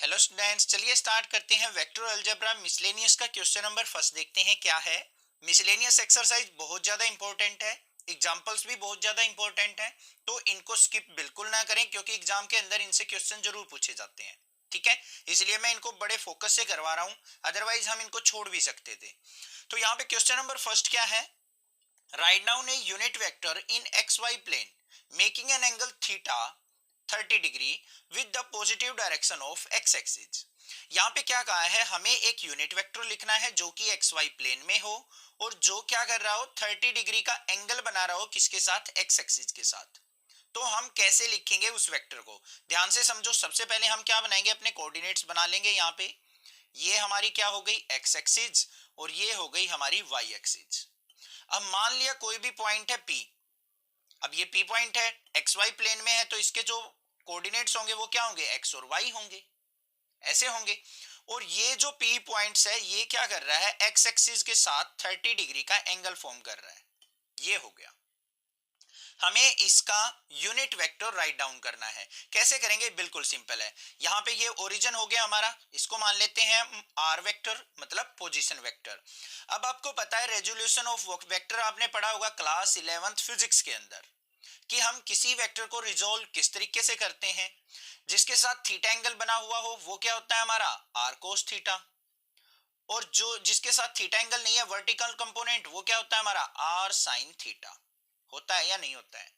Hello students, चलिए start करते हैं वेक्टर अलजेब्रा मिसलेनियस का क्वेश्चन नंबर फर्स्ट देखते हैं क्या है। मिसलेनियस एक्सरसाइज बहुत ज्यादा इंपॉर्टेंट है, एग्जांपल्स भी बहुत ज्यादा इंपॉर्टेंट है, तो इनको स्किप बिल्कुल ना करें क्योंकि एग्जाम के अंदर इनसे क्वेश्चन जरूर पूछे जाते हैं। ठीक है, इसलिए मैं इनको बड़े फोकस से करवा रहा हूँ, अदरवाइज हम इनको छोड़ भी सकते थे। तो यहाँ पे क्वेश्चन नंबर फर्स्ट क्या है, write down a unit vector in x y plane making an angle theta 30 degree with the positive direction of x axis. यहाँ पे क्या कहा है, हमें एक यूनिट वेक्टर लिखना है जो कि एक्स वाई प्लेन में हो और जो क्या कर रहा हो, 30 डिग्री का एंगल बना रहा हो, किसके साथ, एक्स एक्सिस के साथ। तो हम कैसे लिखेंगे उस वेक्टर को, ध्यान से समझो। सबसे पहले हम क्या बनाएंगे, अपने कोऑर्डिनेट्स बना लेंगे। यहाँ पे ये हमारी क्या हो गई, एक्स एक्सिस, और ये हो गई हमारी वाई एक्सिस। अब मान लिया कोई भी पॉइंट है P। अब ये P पॉइंट है, एक्स वाई प्लेन में है, तो इसके जो कोऑर्डिनेट्स होंगे वो क्या होंगे, एक्स और वाई होंगे, ऐसे होंगे। और ये जो P पॉइंट्स है ये क्या कर रहा है, एक्स एक्सिस के साथ 30 डिग्री का एंगल फॉर्म कर रहा है। ये हो गया। हमें इसका यूनिट वेक्टर राइट डाउन करना है। कैसे करेंगे, बिल्कुल सिंपल है। यहाँ पे ये ओरिजिन हो गया हमारा, इसको मान लेते हैं आर वेक्टर, मतलब पोजीशन वेक्टर। अब आपको पता है रेजोल्यूशन ऑफ वेक्टर आपने पढ़ा होगा क्लास 11th फिजिक्स के अंदर, कि हम किसी वेक्टर को रिजोल्व किस तरीके से करते हैं। जिसके साथ थीटा एंगल बना हुआ हो वो क्या होता है हमारा, आर कोस थीटा। और जो जिसके साथ थीटा एंगल नहीं है, वर्टिकल कंपोनेंट, वो क्या होता है हमारा, आर साइन थीटा। होता है या नहीं होता है।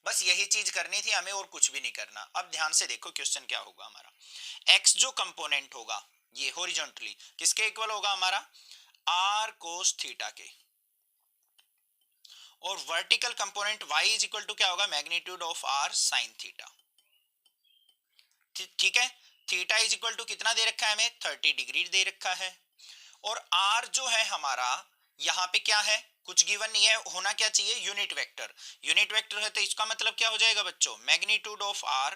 बस यही चीज करनी थी हमें, और कुछ भी नहीं करना। अब ध्यान से देखो क्वेश्चन क्या होगा हमारा। एक्स जो कंपोनेंट होगा ये हॉरिजॉन्टली किसके इक्वल होगा हमारा, आर कोस थीटा के। और vertical component y is equal to क्या होगा, magnitude of r sine theta. ठीक है, थीटा इज इक्वल टू कितना दे रखा है हमें, 30 डिग्री दे रखा है। और r जो है हमारा, यहाँ पे क्या है, कुछ गिवन नहीं है, होना क्या चाहिए, यूनिट वेक्टर। यूनिट वेक्टर है तो इसका मतलब क्या हो जाएगा बच्चों, magnitude of r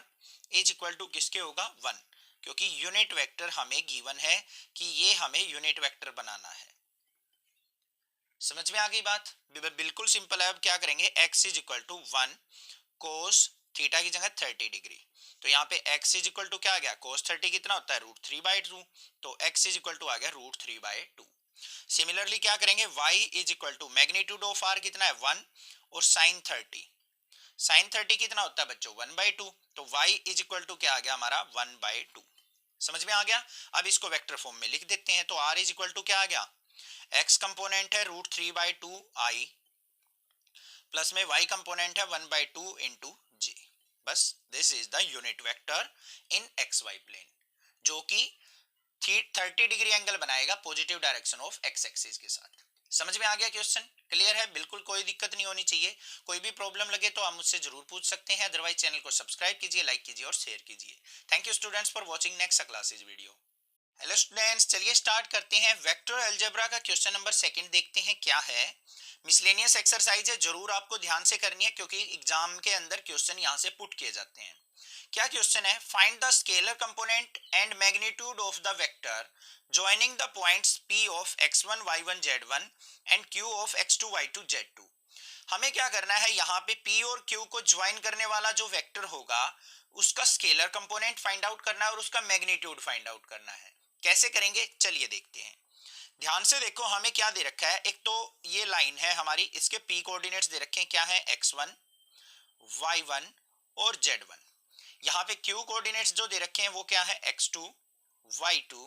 is equal to किसके होगा, 1। क्योंकि यूनिट वेक्टर हमें गिवन है कि ये हमें यूनिट वेक्टर बनाना है। समझ में आ गई बात, बिल्कुल सिंपल है। अब क्या करेंगे, x is equal to 1 cos theta की जगह 30 डिग्री। तो यहाँ पे x इज इक्वल टू क्या आ गया, कोस 30 कितना होता है, √3/2। तो x इज इक्वल टू आ गया √3/2। सिमिलरली क्या करेंगे, y is equal to magnitude of r कितना है 1, और साइन 30, साइन 30 कितना होता है बच्चों 1/2। तो y इज इक्वल टू क्या आ गया हमारा 1/2। समझ में आ गया। अब इसको वेक्टर फॉर्म में लिख देते हैं। तो r इज इक्वल टू क्या आ गया, x कंपोनेंट है √3/2 i, प्लस में y कंपोनेंट है 1/2 इंटू j। बस this is the unit vector in x y plane, जो कि 30 डिग्री एंगल बनाएगा positive direction of x axis के साथ। समझ में आ गया क्वेश्चन, क्लियर है, बिल्कुल कोई दिक्कत नहीं होनी चाहिए। कोई भी प्रॉब्लम लगे तो आप मुझसे जरूर पूछ सकते हैं, अदरवाइज चैनल को सब्सक्राइब कीजिए, लाइक कीजिए और शेयर कीजिए। Thank you students for watching next classes video. Hello students, चलिए स्टार्ट करते हैं। वेक्टर अलजेब्रा का क्वेश्चन नंबर सेकंड देखते हैं क्या है। मिसलेनियस एक्सरसाइज है, जरूर आपको ध्यान से करनी है क्योंकि एग्जाम के अंदर क्वेश्चन यहां से पुट किए जाते हैं। क्या क्वेश्चन है, find the scalar component and magnitude of the vector joining the points P of x1 y1 z1 and Q of x2 y2 z2। हमें क्या करना है, यहाँ पे P और Q को ज्वाइन करने वाला जो वेक्टर होगा उसका स्केलर कंपोनेंट फाइंड आउट करना है और उसका मैग्नीट्यूड फाइंड आउट करना है। कैसे करेंगे, चलिए देखते हैं। ध्यान से देखो, हमें क्या दे रखा है, एक तो ये लाइन है हमारी, इसके P कोऑर्डिनेट्स दे रखे हैं, क्या है x1 y1 और z1। यहाँ पे Q कोऑर्डिनेट्स जो दे रखे हैं वो क्या है, x2 y2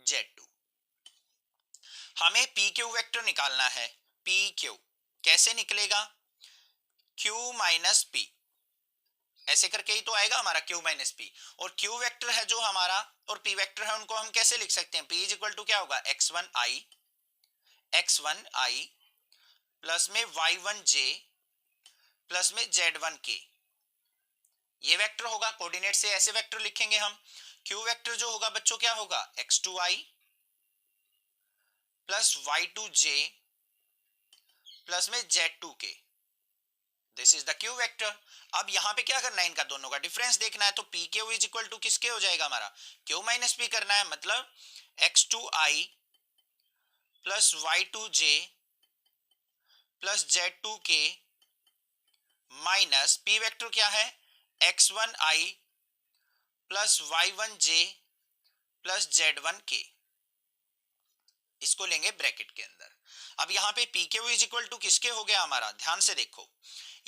z2। हमें PQ वेक्टर निकालना है, PQ कैसे निकलेगा, Q माइनस P, ऐसे करके ही तो आएगा हमारा Q माइनस P। और Q वेक्टर है जो हमारा और P वेक्टर है, उनको हम कैसे लिख सकते हैं, P इज इक्वल टू क्या होगा, x1i प्लस में y1j प्लस में z1k। ये वेक्टर होगा, कोऑर्डिनेट से ऐसे वेक्टर लिखेंगे हम। Q वेक्टर जो होगा बच्चों क्या होगा, x2i प्लस y2j प्लस में z2k। This is the Q vector. अब यहाँ पे क्या करना है, इनका दोनों का डिफरेंस देखना है। तो PQ इज इक्वल टू किसके हो जाएगा हमारा, Q माइनस P करना है, मतलब x2i plus y2j plus z2k minus P vector क्या है, x1i plus y1j plus Z1K, इसको लेंगे ब्रैकेट के अंदर। अब यहाँ पे PQ इज इक्वल टू किसके हो गया हमारा, ध्यान से देखो,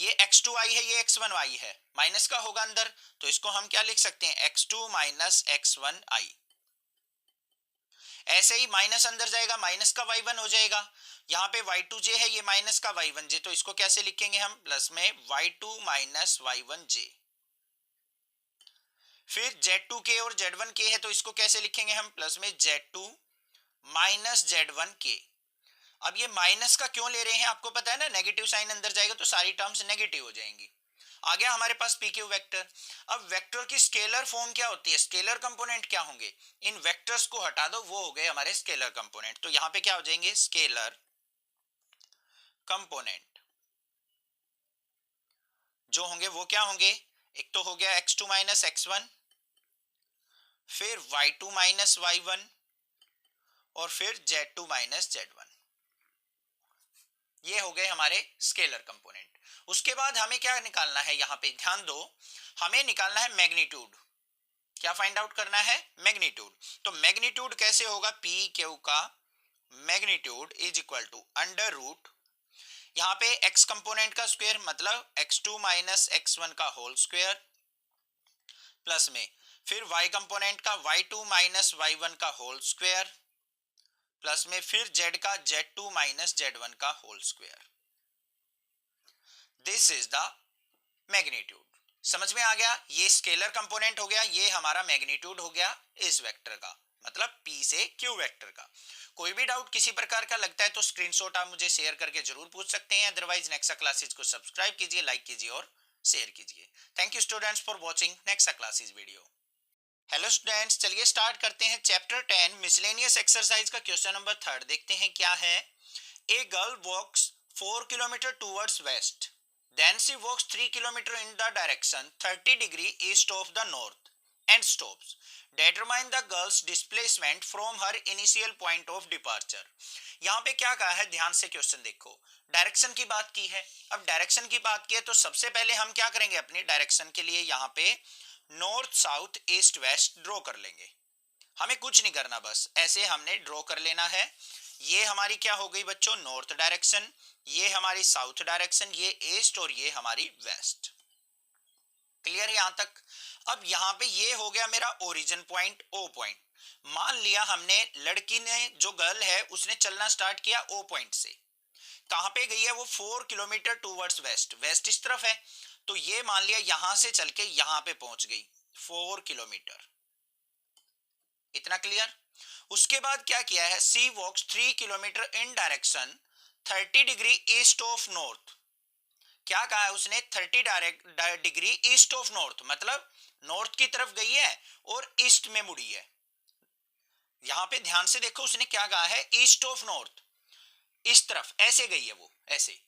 ये x2y है, ये x1y है, माइनस का होगा अंदर, तो इसको हम क्या लिख सकते हैं, x2 माइनस x1i। ऐसे ही माइनस अंदर जाएगा, माइनस का y1 हो जाएगा, यहाँ पे y2j है, ये माइनस का y1j, तो इसको कैसे लिखेंगे हम, प्लस में y2 माइनस y1j। फिर Z2k और Z1k है, तो इसको कैसे लिखेंगे हम, प्लस में Z2 माइनस Z1k। अब ये माइनस का क्यों ले रहे हैं, आपको पता है ना, नेगेटिव साइन अंदर जाएगा तो सारी टर्म्स नेगेटिव हो जाएंगी। आ गया हमारे पास PQ वेक्टर। अब वेक्टर की स्केलर फॉर्म क्या होती है, स्केलर कंपोनेंट क्या होंगे, इन वेक्टर्स को हटा दो, वो हो गए हमारे स्केलर कंपोनेंट। तो यहां पे क्या हो जाएंगे, स्केलर कंपोनेंट जो होंगे वो क्या होंगे, एक तो हो गया x2 माइनस x1, फिर y2 माइनस y1, और फिर Z2 माइनस Z1। ये हो गए हमारे स्केलर कंपोनेंट। उसके बाद हमें क्या निकालना है, यहां पे ध्यान दो, हमें निकालना है मैग्नीट्यूड। क्या फाइंड आउट करना है, मैग्नीट्यूड। तो मैग्नीट्यूड कैसे होगा, पी क्यू का magnitude is equal to under root, यहाँ पे x कंपोनेंट का स्क्वायर मतलब x2 माइनस x1 का होल स्क्वायर, प्लस में फिर y कंपोनेंट का y2 माइनस y1 का होल स्क्वायर, प्लस में फिर z का z2 माइनस z1 का whole square. This is the magnitude. समझ में आ गया, ये स्केलर कंपोनेंट हो गया, ये हमारा मैग्नीट्यूड हो गया इस वेक्टर का, मतलब P से Q वेक्टर का। कोई भी डाउट किसी प्रकार का लगता है तो स्क्रीनशॉट आप मुझे शेयर करके जरूर पूछ सकते हैं, अदरवाइज नेक्स्ट क्लासेस को सब्सक्राइब कीजिए, लाइक कीजिए और शेयर कीजिए। Thank you students for watching next classes video. Hello students, चलिए स्टार्ट करते हैं चैप्टर 10 मिसलेनियस एक्सरसाइज का क्वेश्चन नंबर 3। देखते हैं क्या है। A girl walks 4 kilometre towards west, then she walks 3 kilometer in the direction 30 degree east of the north and stops. Determine the girl's displacement from her initial point of departure. यहाँ पे क्या कहा है, ध्यान से क्वेश्चन देखो, direction की बात की है। अब डायरेक्शन की बात की है तो सबसे पहले हम क्या करेंगे, अपनी डायरेक्शन के लिए यहाँ पे north south east west draw कर लेंगे। हमें कुछ नहीं करना, बस ऐसे हमने ड्रॉ कर लेना है। ये हमारी क्या हो गई बच्चों, नॉर्थ डायरेक्शन, ये हमारी साउथ डायरेक्शन, ये ईस्ट और ये हमारी वेस्ट। क्लियर यहां तक। अब यहां पे ये हो गया मेरा ओरिजिन पॉइंट, ओ पॉइंट। मान लिया हमने, लड़की ने, जो गर्ल है, उसने चलना स्टार्ट किया ओ पॉइंट से। कहां पे गई है वो, 4 किलोमीटर टूवर्ड्स वेस्ट, वेस्ट इस तरफ है, तो ये मान लिया यहां से चल के यहां पे पहुंच गई 4 किलोमीटर। इतना क्लियर। उसके बाद क्या किया है, सी वॉक्स 3 kilometre in direction 30 degree east of north. क्या कहा है उसने, 30 डिग्री ईस्ट ऑफ नॉर्थ, मतलब नॉर्थ की तरफ गई है और ईस्ट में मुड़ी है। यहां पे ध्यान से देखो, उसने क्या कहा है, ईस्ट ऑफ नॉर्थ, इस तरफ ऐसे गई है वो, ऐसे।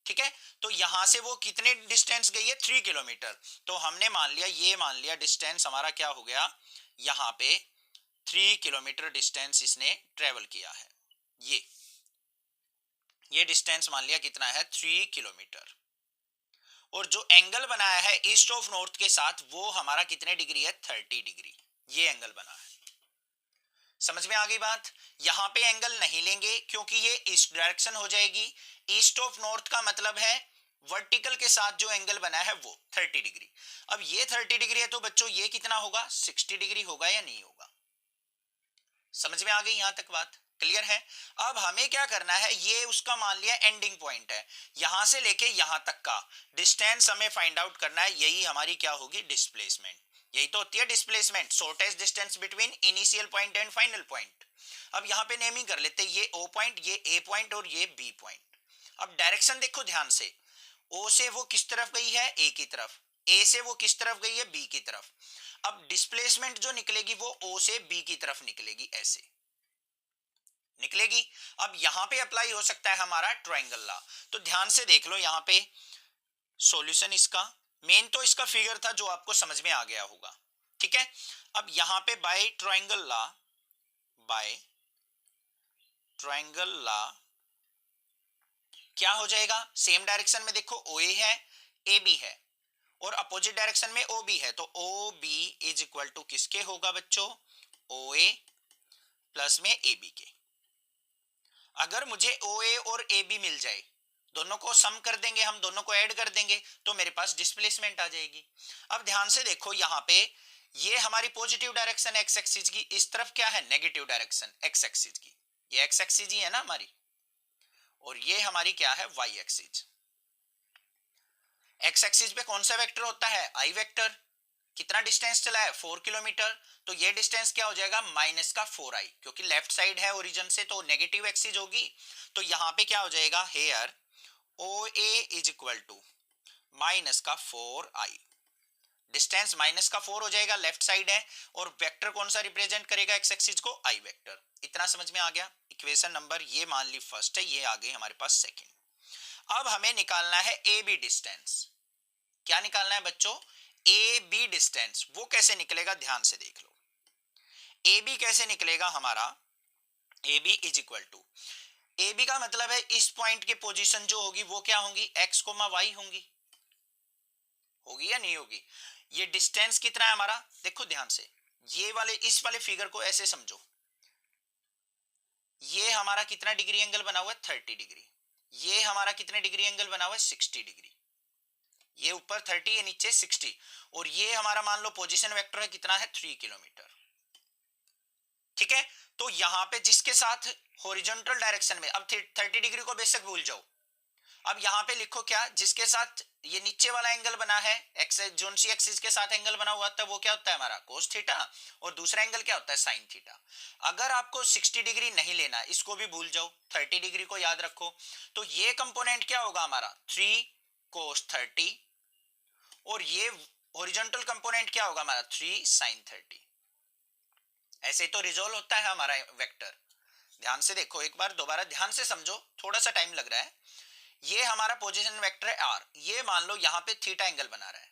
ठीक है, तो यहां से वो कितने डिस्टेंस गई है, 3 किलोमीटर। तो हमने मान लिया, ये मान लिया डिस्टेंस हमारा क्या हो गया, यहां पे 3 किलोमीटर डिस्टेंस इसने ट्रेवल किया है। ये डिस्टेंस मान लिया कितना है, 3 किलोमीटर। और जो एंगल बनाया है ईस्ट ऑफ नॉर्थ के साथ, वो हमारा कितने डिग्री है, 30 डिग्री। ये एंगल बना है। समझ में आ गई बात। यहां पे एंगल नहीं लेंगे क्योंकि ये ईस्ट डायरेक्शन हो जाएगी। ईस्ट ऑफ नॉर्थ का मतलब है वर्टिकल के साथ जो एंगल बना है वो 30 डिग्री। अब ये 30 डिग्री है तो बच्चों ये कितना होगा, 60 डिग्री होगा या नहीं होगा। समझ में आ गई यहां तक बात, क्लियर है। अब हमें क्या करना है, ये उसका मान लिया एंडिंग पॉइंट है, यहां से लेके यहां तक का डिस्टेंस हमें फाइंड आउट करना है। यही हमारी क्या होगी, डिस्प्लेसमेंट। यही तो होती है displacement, shortest distance between initial point and final point. अब यहां पे नेमिंग कर लेते हैं, ये ओ पॉइंट, ये ए पॉइंट और ये बी पॉइंट। अब डायरेक्शन देखो ध्यान से, ओ से वो किस तरफ गई है, ए की तरफ, ए से वो किस तरफ गई है, बी की तरफ। अब डिस्प्लेसमेंट जो निकलेगी वो ओ से बी की तरफ निकलेगी, ऐसे निकलेगी। अब यहां पे अप्लाई हो सकता है हमारा ट्रायंगल लॉ। तो ध्यान से देख लो, यहां पे सॉल्यूशन इसका मेन तो इसका फिगर था जो आपको समझ में आ गया होगा। ठीक है, अब यहां पे बाय ट्रायंगल लॉ क्या हो जाएगा, सेम डायरेक्शन में देखो ओ ए है, ए बी है, और अपोजिट डायरेक्शन में ओ बी है, तो O B is equal to किसके होगा बच्चों, ओ ए प्लस में ए बी के। अगर मुझे ओ ए और ए बी मिल जाए, दोनों को सम कर देंगे हम, दोनों को ऐड कर देंगे तो मेरे पास डिस्प्लेसमेंट आ जाएगी। अब ध्यान से देखो, यहाँ पे ये हमारी पॉजिटिव डायरेक्शन एक्स एक्सिस की, इस तरफ क्या है नेगेटिव डायरेक्शन एक्स एक्सिस की, ये एक्स एक्सिस ही है ना हमारी, और ये हमारी क्या है वाई एक्सिस। एक्स एक्सिस पे कौन सा वेक्टर होता है आई वेक्टर। कितना डिस्टेंस चला है 4 किलोमीटर, तो ये डिस्टेंस क्या हो जाएगा माइनस का 4i, क्योंकि लेफ्ट साइड है ओरिजिन से तो नेगेटिव एक्सिस होगी। तो यहाँ पे क्या हो जाएगा here O A is equal to minus का 4i, डिस्टेंस माइनस का 4 हो जाएगा, लेफ्ट साइड है, और वेक्टर कौन सा रिप्रेजेंट करेगा एक्स एक्सिस को आई वेक्टर। इतना समझ में आ गया। इक्वेशन नंबर ये मान ली फर्स्ट है, ये आ गई हमारे पास सेकंड। अब हमें निकालना है ए बी डिस्टेंस। क्या निकालना है बच्चों ए बी डिस्टेंस। वो कैसे निकलेगा ध्यान से देख लो। ए बी कैसे निकलेगा हमारा, A B is equal to, A B का मतलब है इस पॉइंट की पोजीशन जो होगी वो क्या होंगी एक्स कोमा वाई होंगी, होगी या नहीं होगी। ये डिस्टेंस कितना है हमारा, देखो ध्यान से, ये वाले इस वाले फिगर को ऐसे समझो, ये हमारा कितना डिग्री एंगल बना हुआ है 30 डिग्री, ये हमारा कितने डिग्री एंगल बना हुआ है 60 डिग्री, ये ऊपर 30 है नीचे 60, और ये हमारा मान लो पोजीशन वेक्टर है कितना है 3 किलोमीटर। ठीक है, तो यहां पे जिसके साथ हॉरिजॉन्टल डायरेक्शन में, अब 30 डिग्री को बेशक भूल जाओ, अब यहां पे लिखो क्या, जिसके साथ ये नीचे वाला एंगल बना है एक्स जोन सी एक्सिस के साथ एंगल बना हुआ था वो क्या होता है हमारा कोस थीटा, और दूसरा एंगल क्या होता है साइन थीटा। अगर आपको 60 डिग्री नहीं लेना, इसको भी भूल जाओ, 30 डिग्री को याद रखो। तो ये कंपोनेंट क्या होगा हमारा 3 कोस 30, और ये हॉरिजॉन्टल कंपोनेंट क्या होगा हमारा 3 साइन 30। ऐसे तो रिजोल्व होता है हमारा वेक्टर। ध्यान से देखो एक बार, दोबारा ध्यान से समझो, थोड़ा सा टाइम लग रहा है। ये हमारा पोजीशन वेक्टर है आर, ये मान लो यहाँ पे थीटा एंगल बना रहा है,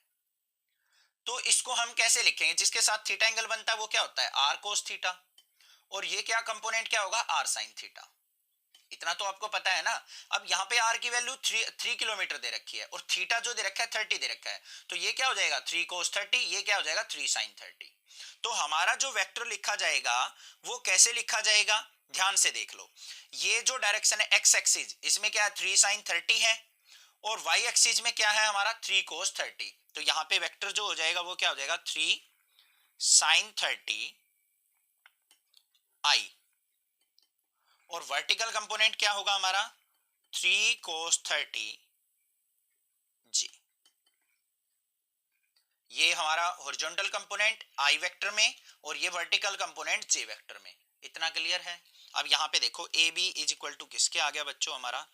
तो इसको हम कैसे लिखेंगे, जिसके साथ थीटा एंगल बनता है वो क्या होता है आर कोस थीटा, और ये क्या कंपोनेंट क्या होगा आर साइन थीटा। इतना तो आपको पता है ना। अब यहाँ पे आर की वैल्यू 3 किलोमीटर दे रखी है, और थीटा जो दे रखा है 30 दे रखा है, तो ये क्या हो जाएगा 3 कोस 30, ये क्या हो जाएगा 3 साइन 30। तो हमारा जो वेक्टर लिखा जाएगा वो कैसे लिखा जाएगा, ध्यान से देख लो। ये जो डायरेक्शन है एक्स एक्सिस, इसमें क्या है 3 साइन 30 है, और वाई एक्सिस में क्या है हमारा 3 कोस 30। तो यहाँ पे वेक्टर जो हो जाएगा वो क्या हो जाएगा 3 साइन 30 आई, और वर्टिकल कंपोनेंट क्या होगा हमारा 3 कोस 30 जी। ये हमारा हॉरिजॉन्टल कंपोनेंट आई वेक्टर में, और ये वर्टिकल कंपोनेंट जे वेक्टर में। इतना क्लियर है। अब यहाँ पे देखो A B is equal to किसके आ गया बच्चों हमारा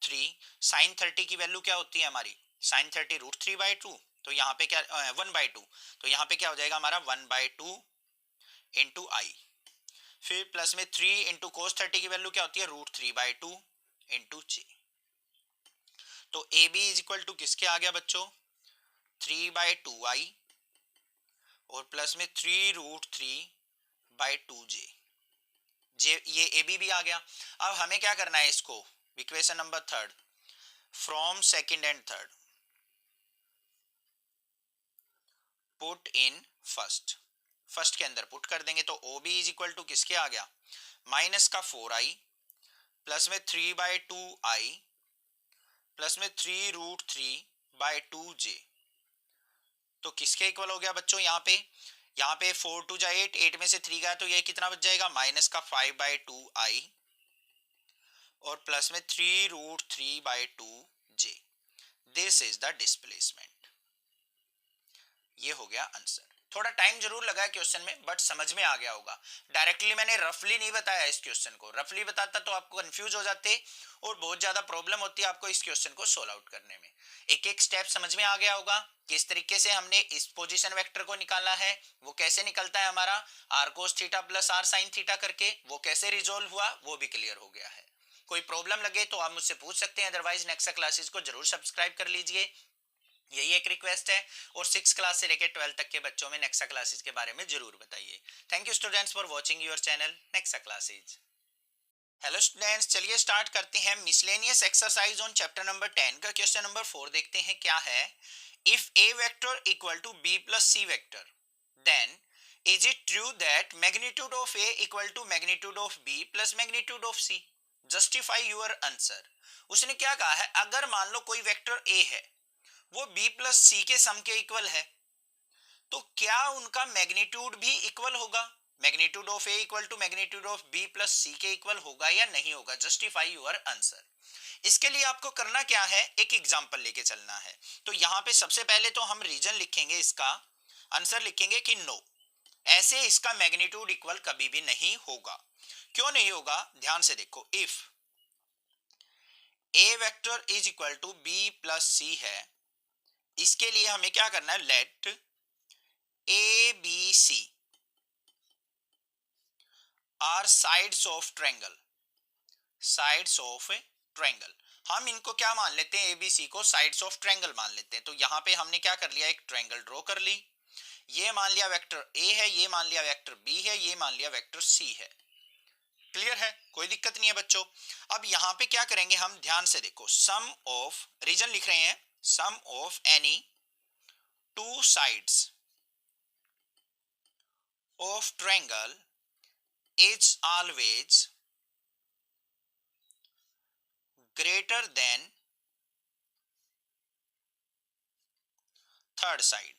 3 साइन 30 की वैल्यू क्या होती है हमारी साइन 30 √3/2, तो यहाँ पे क्या 1/2, तो यहाँ पे क्या हो जाएगा हमारा 1/2 इंटू आई, फिर प्लस में 3 इंटू कोस 30 की वैल्यू क्या होती है √3/2 इंटू जे। तो A B is equal to किसके आ गया बच्चों 3/2i, और प्लस में 3√3/2j, ये ए बी भी आ गया। अब हमें क्या करना है इसको, equation number third from second and third put in first, first के अंदर पुट कर देंगे, तो O B is equal to किसके आ गया माइनस का 4i प्लस में 3/2i प्लस में 3√3/2j, तो किसके इक्वल हो गया बच्चों यहाँ पे 4 2 जा 8, 8 में से 3 गया तो ये कितना बच जाएगा माइनस का 5/2i और प्लस में 3√3/2j। This is the displacement. ये हो गया आंसर। थोड़ा टाइम जरूर लगा है क्वेश्चन में, बट समझ में आ गया होगा। डायरेक्टली मैंने रफली नहीं बताया इस क्वेश्चन को, रफली बताता तो आपको कंफ्यूज हो जाते और बहुत ज्यादा प्रॉब्लम होती है आपको इस क्वेश्चन को सोल्व आउट करने में। एक एक स्टेप समझ में आ गया होगा किस तरीके से हमने इस पोजीशन वेक्टर को निकाला है, वो कैसे निकलता है हमारा r cos theta plus r sine theta करके, वो कैसे रिजोल्व हुआ वो भी क्लियर हो गया है। कोई प्रॉब्लम लगे तो आप मुझसे पूछ सकते हैं, अदरवाइज नेक्स्ट क्लासेस को जरूर सब्सक्राइब कर लीजिए, यही एक रिक्वेस्ट है। और 6 क्लास से लेकर 12 तक के बच्चों में नेक्स्ट क्लासेस के बारे में जरूर बताइए। Thank you students for watching your channel next classes. Hello students, चलिए स्टार्ट करते हैं miscellaneous exercise on chapter number 10 का क्वेश्चन नंबर 4 देखते हैं क्या है। If A vector equal to B plus c vector then is it true that magnitude of A equal to magnitude of B plus magnitude of c? Justify your answer. उसने क्या कहा है, अगर मान लो कोई वेक्टर ए है वो B plus C के सम के इक्वल है, तो क्या उनका मैग्नीट्यूड भी इक्वल होगा? Magnitude of A equal to magnitude of B plus C के इक्वल होगा या नहीं होगा? Justify your answer. इसके लिए आपको करना क्या है, एक एग्जांपल लेके चलना है। तो यहाँ पे सबसे पहले तो हम रीजन लिखेंगे, इसका आंसर लिखेंगे कि नो, ऐसे इसका मैग्नीट्यूड इक्वल कभी भी नहीं होगा। क्यों नहीं होगा, ध्यान से देखो। If A vector is equal to B plus C है, इसके लिए हमें क्या करना है, let A B C are sides of triangle. Sides of triangle, हम इनको क्या मान लेते हैं, एबीसी को साइड्स ऑफ ट्रायंगल मान लेते हैं। तो यहाँ पे हमने क्या कर लिया, एक ट्रायंगल ड्रॉ कर ली। ये मान लिया वेक्टर ए है, ये मान लिया वेक्टर बी है, ये मान लिया वेक्टर सी है। क्लियर है, कोई दिक्कत नहीं है बच्चों। अब यहाँ पे क्या करेंगे हम, ध्यान से देखो। सम ऑफ, रीजन लिख रहे हैं, sum of any two sides of triangle is always greater than third side.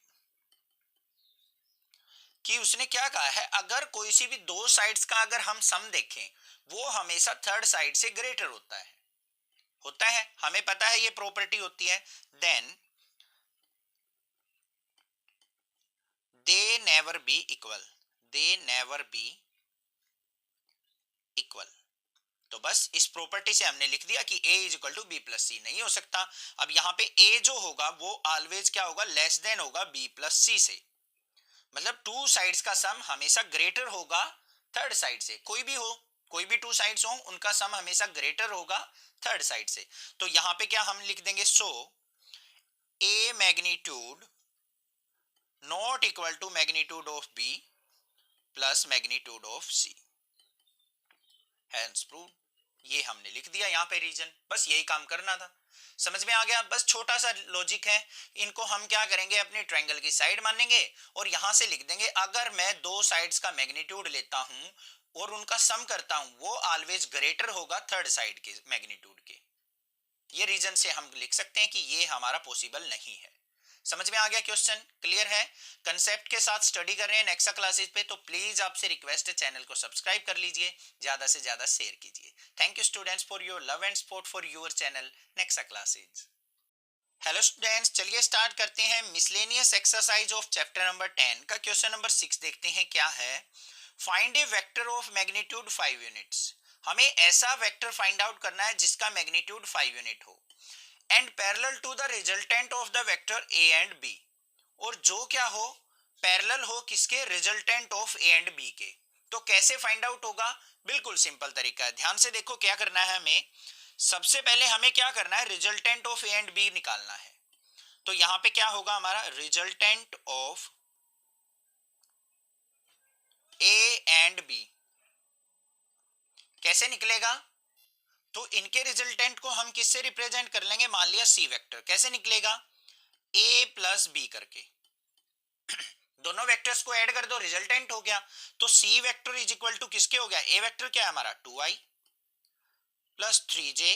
कि उसने क्या कहा है, अगर कोई सी भी दो साइड्स का अगर हम सम देखें, वो हमेशा थर्ड साइड से ग्रेटर होता है, हमें पता है ये प्रॉपर्टी होती है। Then they never be equal, they never be equal. तो बस इस प्रॉपर्टी से हमने लिख दिया कि a is equal to B plus C, नहीं हो सकता। अब यहाँ पे a जो होगा वो ऑलवेज क्या होगा, लेस देन होगा b प्लस सी से। मतलब टू साइड्स का सम हमेशा ग्रेटर होगा थर्ड साइड से। कोई भी हो, कोई भी टू साइड्स हो, उनका सम हमेशा ग्रेटर होगा थर्ड साइड से। तो यहाँ पे क्या हम लिख देंगे, so a magnitude not equal to magnitude of b plus magnitude of c, hence proved. ये हमने लिख दिया यहाँ पे रीजन, बस यही काम करना था। समझ में आ गया, बस छोटा सा लॉजिक है। इनको हम क्या करेंगे, अपने ट्रायंगल की साइड मानेंगे और यहां से लिख देंगे, अगर मैं दो साइड्स का मैग्नीट्यूड लेता हूं और उनका सम करता हूं, वो ऑलवेज ग्रेटर होगा थर्ड साइड के मैग्नीट्यूड के। ये रीजन से हम लिख सकते हैं कि ये हमारा पॉसिबल नहीं है। समझ में आ गया क्वेश्चन, क्लियर है? कंसेप्ट के साथ स्टडी कर रहे हैं नेक्सा क्लासेस पे, तो प्लीज आपसे रिक्वेस्ट है चैनल को सब्सक्राइब कर लीजिए, ज्यादा से ज्यादा शेयर कीजिए। Thank you students for your love and support for your channel next classes. Hello students, चलिए स्टार्ट करते हैं miscellaneous exercise of chapter number 10 का क्वेश्चन नंबर 6 देखते हैं क्या है। Find a vector of magnitude 5 units. हमें ऐसा वेक्टर फाइंड आउट करना है जिसका मैग्नीट्यूड 5 यूनिट हो and parallel to the resultant of the vector A and b, और जो क्या हो, पैरेलल हो किसके, resultant of a and b के। तो कैसे फाइंड आउट होगा, बिल्कुल सिंपल तरीका है। ध्यान से देखो क्या करना है हमें, सबसे पहले हमें क्या करना है, resultant of a and b निकालना है। तो यहां पे क्या होगा हमारा, resultant of a and b कैसे निकलेगा, तो इनके रिजल्टेंट को हम किससे रिप्रेजेंट कर लेंगे, मान लिया सी वेक्टर। कैसे निकलेगा, ए प्लस बी करके दोनों वेक्टर्स को ऐड कर दो, रिजल्टेंट हो गया। तो C vector is equal to किसके हो गया, ए वेक्टर क्या है हमारा 2i प्लस 3j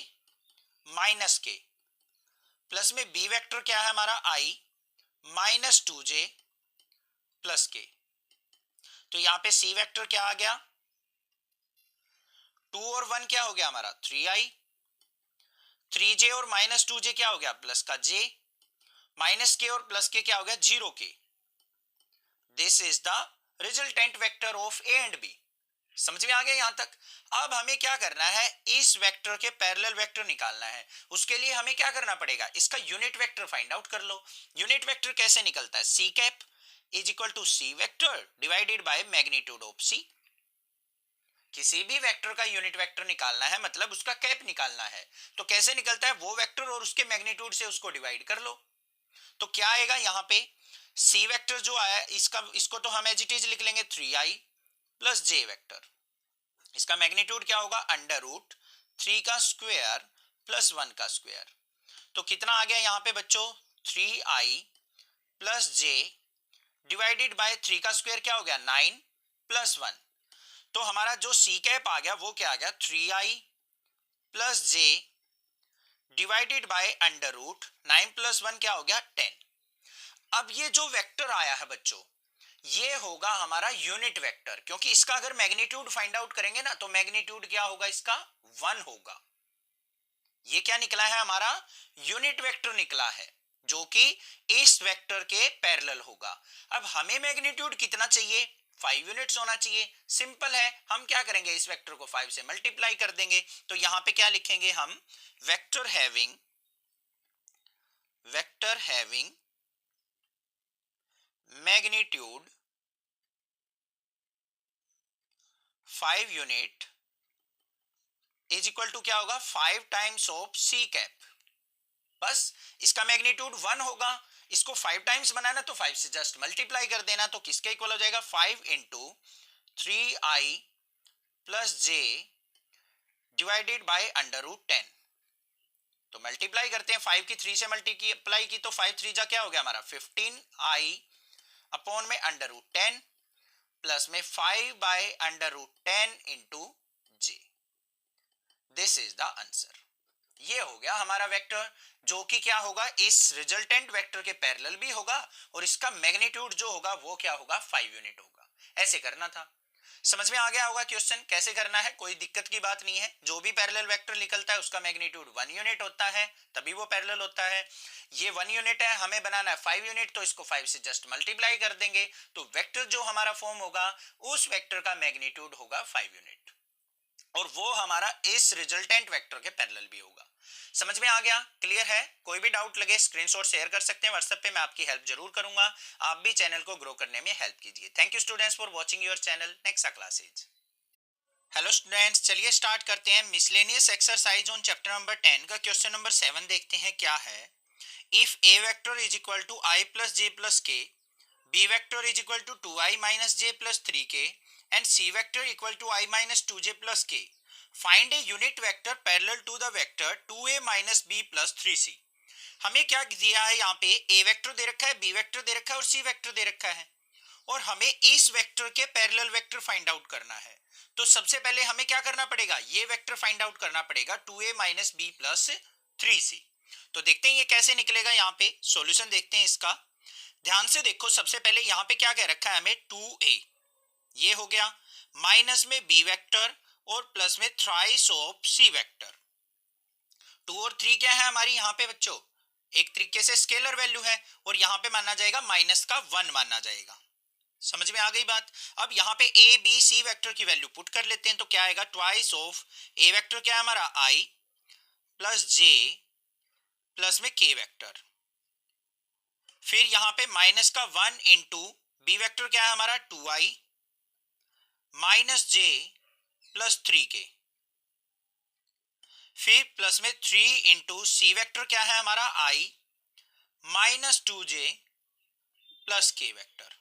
माइनस के, प्लस में बी वेक्टर क्या है हमारा i माइनस 2j प्लस के। तो यहां पे सी वेक्टर क्या आ गया, 2 और 1 क्या हो गया हमारा 3i, 3j और माइनस 2j क्या हो गया, प्लस का j, माइनस के और प्लस के क्या हो गया 0 के। This is the resultant vector of a and b. समझ में आ गया यहां तक। अब हमें क्या करना है, इस वेक्टर के पैरेलल वेक्टर निकालना है। उसके लिए हमें क्या करना पड़ेगा, इसका यूनिट वेक्टर फाइंड आउट कर लो। यूनिट वेक्टर कैसे निकलता है, C cap is equal to C vector divided by magnitude of C. किसी भी वेक्टर का यूनिट वेक्टर निकालना है मतलब उसका कैप निकालना है, तो कैसे निकलता है, वो वेक्टर और उसके मैग्नीट्यूड से उसको डिवाइड कर लो। तो क्या आएगा यहाँ पे, सी वेक्टर जो आया इसको तो हम एज इट इज लिख लेंगे 3i प्लस j वेक्टर। इसका मैग्नीट्यूड क्या होगा, अंडर रूट 3 का स्क्वायर प्लस 1 का स्क्वायर। तो कितना आ गया यहाँ पे बच्चों, 3i plus j divided by 3 का स्क्वायर क्या हो गया 9 प्लस 1। तो हमारा जो सी कैप आ गया वो क्या आ गया 3i plus j divided by under root 9 plus 1 क्या हो गया 10। अब ये जो वेक्टर आया है बच्चों ये होगा हमारा यूनिट वेक्टर, क्योंकि इसका अगर मैग्नीट्यूड फाइंड आउट करेंगे ना तो मैग्नीट्यूड क्या होगा इसका 1 होगा। ये क्या निकला है हमारा यूनिट वेक्टर निकला है जो कि इस वेक्टर के पैरेलल होगा। अब हमें मैग्नीट्यूड कितना चाहिए 5 यूनिट्स होना चाहिए। सिंपल है, हम क्या करेंगे इस वेक्टर को 5 से मल्टीप्लाई कर देंगे। तो यहां पे क्या लिखेंगे हम vector having magnitude 5 unit is equal to क्या होगा 5 टाइम्स ऑफ सी कैप। बस इसका मैग्नीट्यूड 1 होगा, इसको 5 टाइम्स बनाना तो 5 से जस्ट मल्टीप्लाई कर देना। तो किसके इक्वल हो जाएगा 5 into 3i plus j divided by under root 10। तो मल्टीप्लाई करते हैं 5 की 3 से मल्टीप्लाई की तो 5 3 जा क्या हो गया हमारा 15i अपॉन में अंडर रूट 10 प्लस में 5 by under root 10 into j. This is the answer. ये हो गया हमारा वेक्टर जो कि क्या होगा इस रिजल्टेंट वेक्टर के पैरेलल भी होगा और इसका मैग्नीट्यूड जो होगा वो क्या होगा 5 यूनिट होगा। ऐसे करना था। समझ में आ गया होगा क्वेश्चन कैसे करना है, कोई दिक्कत की बात नहीं है। जो भी पैरेलल वेक्टर निकलता है उसका मैग्नीट्यूड 1 यूनिट होता है तभी वो पैरेलल होता है। ये 1 यूनिट है, हमें बनाना है 5 यूनिट तो इसको 5 से जस्ट मल्टीप्लाई कर देंगे तो वेक्टर जो हमारा फॉर्म होगा उस वेक्टर का मैग्नीट्यूड होगा 5 यूनिट और वो हमारा इस रिजल्टेंट वेक्टर के पैरेलल भी होगा। समझ में आ गया, क्लियर है? कोई भी डाउट लगे स्क्रीनशॉट शेयर कर सकते हैं व्हाट्सएप पे, मैं आपकी हेल्प जरूर करूंगा। आप भी चैनल को ग्रो करने में हेल्प कीजिए। Thank you students for watching your channel. Next classes. Hello students, चलिए स्टार्ट करते हैं miscellaneous exercise on chapter number 10 का क्वेश्चन नंबर 7 देखते हैं क्या है। If A vector is equal to I plus J plus K, B vector is equal to 2i minus J plus 3k and C vector equal to i minus 2j plus k, find a unit vector parallel to the vector 2a minus b plus 3c। हमें क्या दिया है यहाँ पे a vector दे रखा है, b vector दे रखा है और c वेक्टर दे रखा है और हमें इस वेक्टर के पैरेलल वेक्टर फाइंड आउट करना है। तो सबसे पहले हमें क्या करना पड़ेगा, ये वेक्टर फाइंड आउट करना पड़ेगा 2a minus b plus 3c। तो देखते हैं ये कैसे निकलेगा। यहाँ पे सॉल्यूशन देखते हैं इसका। ध्यान से देखो, सबसे पहले यहाँ पे क्या कह रखा है हमें 2a, ये हो गया माइनस में b वेक्टर और प्लस में थ्राइस ऑफ c वेक्टर। 2 और 3 क्या है हमारी यहाँ पे बच्चों, एक तरीके से स्केलर वैल्यू है और यहाँ पे माना जाएगा माइनस का 1 माना जाएगा। समझ में आ गई बात। अब यहाँ पे a b c वेक्टर की वैल्यू पुट कर लेते हैं तो क्या आएगा ट्वाइस ऑफ a वेक्टर क्या है हमारा i प्लस j प्लस में k वेक्टर, फिर यहाँ पे माइनस का 1 इंटू b वेक्टर क्या है हमारा 2i minus j plus 3k, फिर प्लस में 3 इंटू सी वेक्टर क्या है हमारा i minus 2j plus k vector.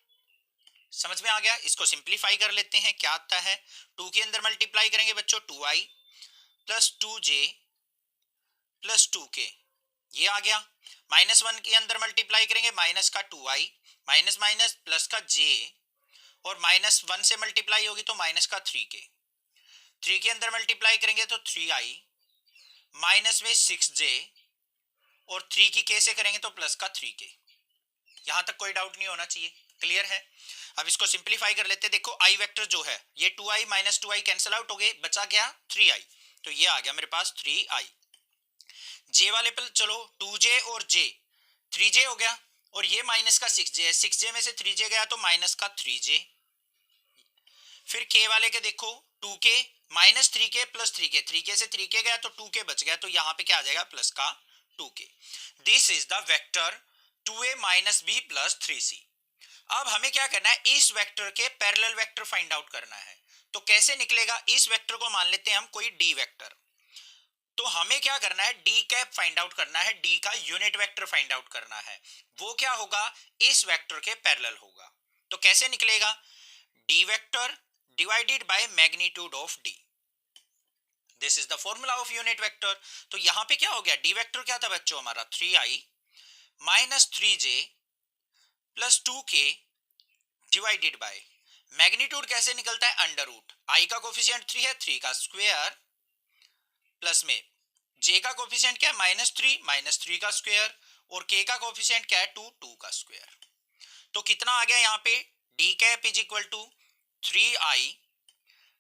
समझ में आ गया। इसको सिंप्लीफाई कर लेते हैं, क्या आता है 2 के अंदर मल्टीप्लाई करेंगे बच्चों 2i plus 2j plus 2k, ये आ गया। माइनस 1 के अंदर मल्टीप्लाई करेंगे माइनस का 2i माइनस माइनस प्लस का j और माइनस 1 से मल्टीप्लाई होगी तो माइनस का 3k, 3 के अंदर मल्टीप्लाई करेंगे तो 3i माइनस में 6j और 3 की k से करेंगे तो प्लस का 3k। यहां तक कोई डाउट नहीं होना चाहिए, क्लियर है। अब इसको सिंप्लीफाई कर लेते हैं। देखो i वेक्टर जो है ये 2i minus 2i cancel out हो गए, बचा गया 3i, तो ये आ गया मेरे पास 3i। j वाले पर चलो 2j और j 3j हो गया और ये माइनस का 6j है, 6j में से 3j गया तो माइनस का 3j। फिर k वाले के देखो 2k minus 3k plus 3k, 3k से 3k गया तो 2k बच गया तो यहाँ पे क्या आ जाएगा प्लस का 2k। This is the vector 2a minus b plus 3c। अब हमें क्या करना है, इस वेक्टर के पैरेलल वेक्टर फाइंड आउट करना है। तो कैसे निकलेगा, इस वेक्टर को मान लेते हैं हम कोई d वेक्टर, तो हमें क्या करना है d कैप फाइंड आउट करना है, d का यूनिट वेक्टर फाइंड आउट करना है। वो क्या होगा, इस वेक्टर के पैरेलल होगा। तो कैसे निकलेगा, d vector divided by magnitude of d, this is the formula of unit vector. तो यहां पे क्या हो गया, d वेक्टर क्या था बच्चों हमारा 3i minus 3j plus 2k divided by magnitude कैसे निकलता है, अंडर रूट, आई का कोफिशिएंट 3 है, 3 का स्क्वायर प्लस में जे का कोफिशिएंट क्या है -3 का स्क्वायर और के का कोफिशिएंट क्या है 2 का स्क्वायर। तो कितना आ गया यहाँ पे, d cap is equal to 3i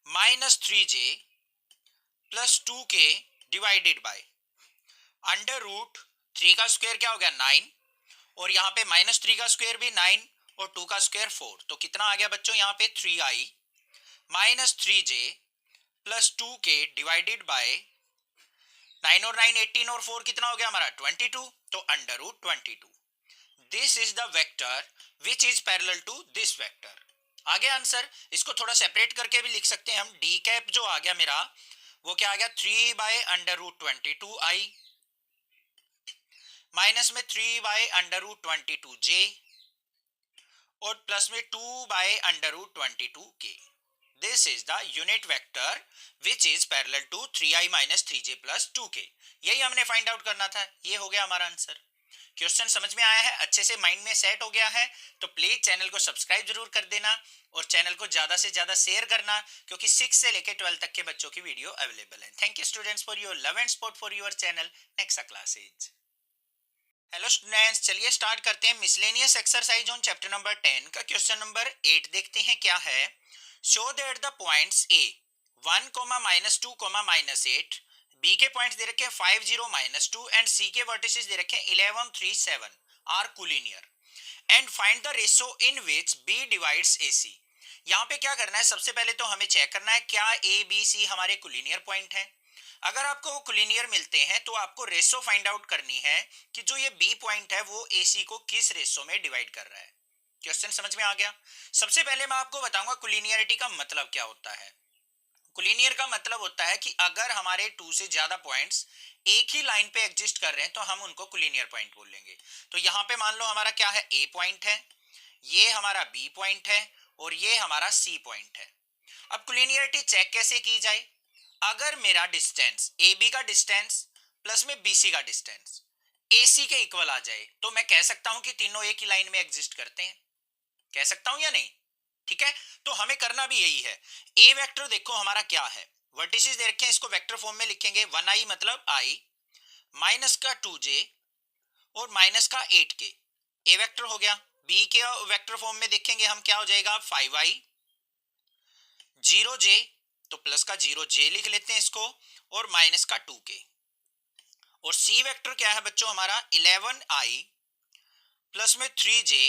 -3j plus 2k divided by under root 3 का स्क्वायर क्या हो गया 9 और यहाँ पे -3 का स्क्वायर भी 9 और 2 का स्क्वायर 4। तो कितना आ गया बच्चों यहाँ पे 3i -3j plus 2k divided bye 9 और 9 18 और 4 कितना हो गया हमारा 22। तो under root 22, this is the vector which is parallel to this vector. आगे आंसर, इसको थोड़ा सेपरेट करके भी लिख सकते हैं हम। डी कैप जो आ गया मेरा वो क्या आ गया 3 bye under root 22i minus में 3 बाय अंडर रूट 22j और प्लस में 2 by under root 22k। This is the unit vector which is parallel to 3i minus 3j plus 2k। यही हमने फाइंड आउट करना था, ये हो गया हमारा आंसर। क्वेश्चन समझ में आया है, अच्छे से माइंड में सेट हो गया है, तो प्लीज चैनल को सब्सक्राइब जरूर कर देना और चैनल को ज्यादा से ज्यादा शेयर करना, क्योंकि 6 से लेकर 12 तक के बच्चों की वीडियो अवेलेबल है। Thank you students for your love and support for your channel. Next classes. Hello students, चलिए स्टार्ट करते हैं miscellaneous exercise on chapter number 10 का क्वेश्चन नंबर 8 देखते हैं क्या है। Show that the points A 1, -2, -8 B के पॉइंट्स दे रखे हैं 5, 0, -2 एंड सी के वर्टिसेस दे रखे हैं 11, 3, 7 are collinear and find the ratio in which B divides A C. यहाँ पे क्या करना है, सबसे पहले तो हमें चेक करना है क्या ए बी सी हमारे कोलिनियर पॉइंट है। अगर आपको वो कोलिनियर मिलते हैं तो आपको रेशो फाइंड आउट करनी है कि जो ये बी पॉइंट है वो ए सी को किस रेशो में डिवाइड कर रहा है। क्वेश्चन समझ में आ गया। सबसे पहले मैं आपको बताऊंगा कोलिनियरिटी का मतलब क्या होता है। कोलिनियर का मतलब होता है कि अगर हमारे 2 से ज्यादा पॉइंट्स एक ही लाइन पे एग्जिस्ट कर रहे हैं तो हम उनको कोलिनियर पॉइंट बोल लेंगे। तो यहाँ पे मान लो हमारा क्या है, ए पॉइंट है, ये हमारा बी पॉइंट है और ये हमारा सी पॉइंट है। अब कोलिनियरिटी चेक कैसे की जाए, अगर मेरा डिस्टेंस ए बी का डिस्टेंस प्लस में बी सी का डिस्टेंस ए सी के इक्वल आ जाए तो मैं कह सकता हूं कि तीनों एक ही लाइन में एग्जिस्ट करते हैं। कह सकता हूं या नहीं, ठीक है। तो हमें करना भी यही है। ए वेक्टर देखो हमारा क्या है, वर्टिसेस दे रखे हैं, इसको वेक्टर फॉर्म में लिखेंगे 1i मतलब i माइनस का 2j और माइनस का 8k, ए वेक्टर हो गया। बी के वेक्टर फॉर्म में देखेंगे हम क्या हो जाएगा 5i 0j तो प्लस का 0j लिख लेते हैं इसको और माइनस का 2k। और सी वेक्टर क्या है बच्चों हमारा 11i प्लस में 3j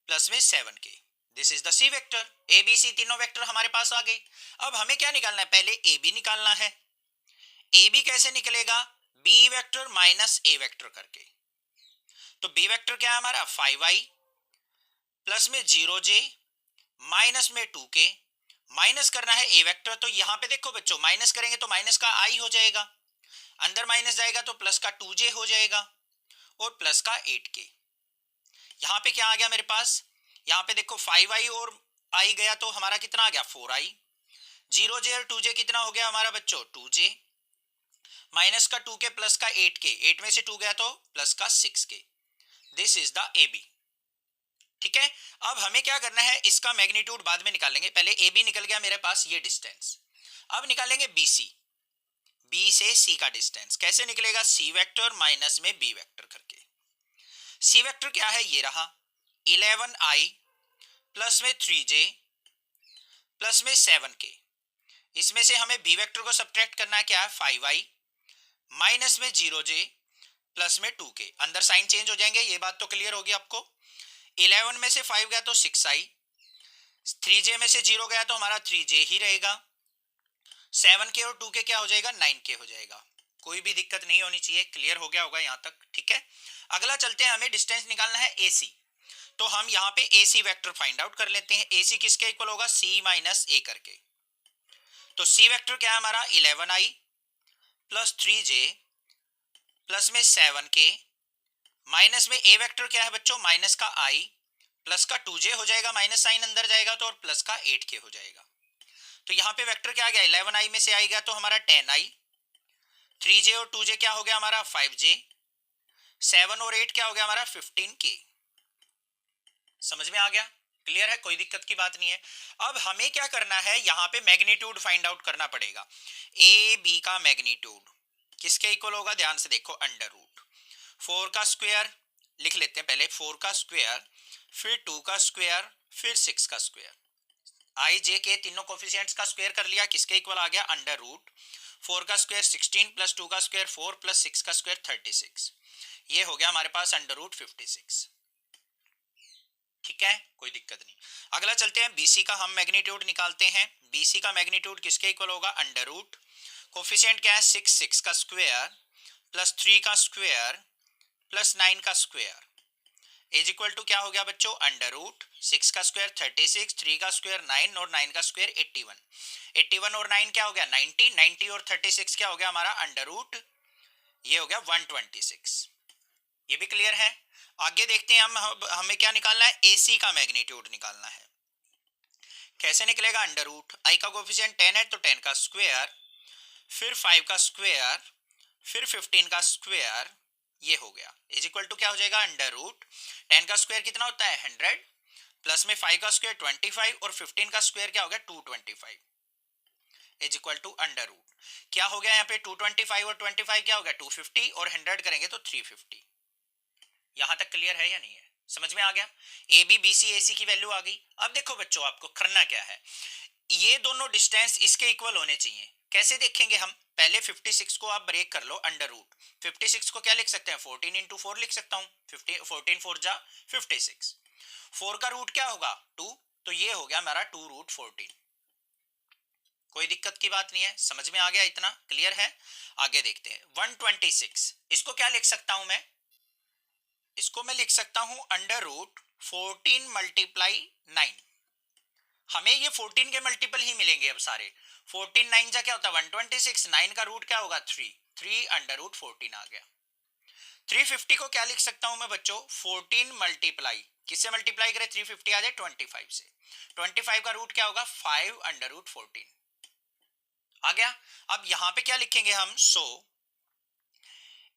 प्लस में 7k। This is the C vector. A B C तीनों वेक्टर हमारे पास आ गए। अब हमें क्या निकालना है, पहले ए बी निकालना है। ए बी कैसे निकलेगा, बी वेक्टर माइनस ए वेक्टर करके। तो बी वेक्टर क्या है हमारा 5i प्लस में 0j माइनस में 2k, माइनस करना है ए वेक्टर। तो यहां पे देखो बच्चों माइनस करेंगे तो माइनस का i हो जाएगा, अंदर माइनस जाएगा तो प्लस का 2j हो जाएगा और प्लस का 8k। यहां पे क्या आ गया मेरे पास, यहां पे देखो 5i और i गया तो हमारा कितना आ गया 4i, 0j और 2j कितना हो गया हमारा बच्चों 2j, माइनस का 2k प्लस का 8k, 8 में से 2 गया तो प्लस का 6k। This is the A B, ठीक है। अब हमें क्या करना है, इसका मैग्नीट्यूड बाद में निकालेंगे, पहले ए बी निकल गया मेरे पास ये डिस्टेंस। अब निकालेंगे बी सी, बी से सी का डिस्टेंस कैसे निकलेगा, सी वेक्टर माइनस में बी वेक्टर करके। सी वेक्टर क्या है, ये रहा 11i प्लस में 3j प्लस में 7k। इसमें से हमें बी वेक्टर को सब्ट्रैक्ट करना है, क्या है 5i माइनस में 0j प्लस में 2k। अंदर साइन चेंज हो जाएंगे, ये बात तो क्लियर होगी आपको। 11 में से 5 गया तो 6i, 3j में से 0 गया तो हमारा 3j ही रहेगा, 7k और 2k क्या हो जाएगा 9k हो जाएगा। कोई भी दिक्कत नहीं होनी चाहिए, क्लियर हो गया होगा यहाँ तक, ठीक है। अगला चलते हैं, हमें डिस्टेंस निकालना है AC। तो हम यहाँ पे AC वेक्टर फाइंड आउट कर लेते हैं। AC किसके इक्वल होगा, C माइनस A करके। तो C वेक्टर क्या है हमारा 11i प्लस 3j प्लस में 7k, माइनस में A वेक्टर क्या है बच्चों माइनस का i प्लस का 2j हो जाएगा, माइनस साइन अंदर जाएगा तो और प्लस का 8k हो जाएगा। तो यहाँ पे वेक्टर क्या आ गया 11i में से आई गया तो हमारा 10i, 3j और 2j क्या हो गया हमारा 5j, 7 और 8 क्या हो गया हमारा 15k। समझ में आ गया। क्लियर है, कोई दिक्कत की बात नहीं है। अब हमें क्या करना है, यहाँ पे मैग्नीट्यूड फाइंड आउट करना पड़ेगा। ए बी का मैग्नीट्यूड किसके इक्वल होगा, ध्यान से देखो, अंडर रूट 4 का स्क्वायर लिख लेते हैं पहले, 4 का स्क्वायर, फिर 2 का स्क्वायर, फिर 6 का स्क्वायर, आई जे के तीनों कोफिशिएंट्स का स्क्वायर कर लिया, किसके इक्वल आ गया, अंडर रूट 4 का स्क्वायर 16 प्लस 2 का स्क्वायर 4 प्लस 6 का स्क्वायर 36, ये हो गया हमारे पास अंडर रूट 56। ठीक है, कोई दिक्कत नहीं। अगला चलते हैं, बीसी का हम मैग्नीट्यूड निकालते हैं। बीसी का मैग्नीट्यूड किसके इक्वल होगा, अंडर रूट कोफिशिएंट क्या है 6, 6 का स्क्वायर प्लस 3 का स्क्वायर प्लस 9 का स्क्वायर इज इक्वल टू क्या हो गया बच्चों, अंडर रूट 6 का स्क्वायर 36, 3 का स्क्वायर 9 और 9 का स्क्वायर 81। 81 और 9 क्या हो गया 90, 90 और 36 क्या हो गया हमारा अंडर रूट, ये हो गया 126। ये भी क्लियर है। आगे देखते हैं हम, हमें क्या निकालना है, एसी का मैग्नीट्यूड निकालना है। कैसे निकलेगा, अंडर रूट आई का कोफिशिएंट 10 है तो 10 का स्क्वायर, फिर 5 का स्क्वायर, फिर 15 का स्क्वायर, ये हो गया इज इक्वल टू क्या हो जाएगा, अंडर रूट 10 का स्क्वायर कितना होता है 100, प्लस में 5 का स्क्वायर 25 और 15 का स्क्वायर क्या हो गया 225 is equal to under root क्या हो गया यहाँ पे 225 और 25 क्या हो गया 250 और 100 करेंगे तो 350। यहां तक क्लियर है या नहीं है, समझ में आ गया। ए बी बी सी ए सी की वैल्यू आ गई। अब देखो बच्चों आपको करना क्या है, ये दोनों डिस्टेंस इसके इक्वल होने चाहिए। कैसे देखेंगे हम, पहले 56 को आप ब्रेक कर लो, अंडर रूट 56 को क्या लिख सकते हैं 14 इंटू 4 लिख सकता हूं, 14 4 जा 56, 4 का रूट क्या होगा 2, तो ये हो गया हमारा 2 रूट 14। कोई दिक्कत की बात नहीं है, समझ में आ गया, इतना क्लियर है। आगे देखते हैं 126, इसको क्या लिख सकता हूं मैं, इसको मैं लिख सकता हूं अंडर रूट 14 मल्टीप्लाई 9। हमें ये 14 के मल्टीपल ही मिलेंगे अब सारे, 14 9 जा क्या होता है 126, 9 का रूट क्या होगा 3, 3 अंडर रूट 14 आ गया। 350 को क्या लिख सकता हूं मैं बच्चों, 14 मल्टीप्लाई, किससे मल्टीप्लाई करें 350 आ जाए 25 से, 25 का रूट क्या होगा 5 अंडर रूट 14 आ गया। अब यहां पे क्या लिखेंगे हम, so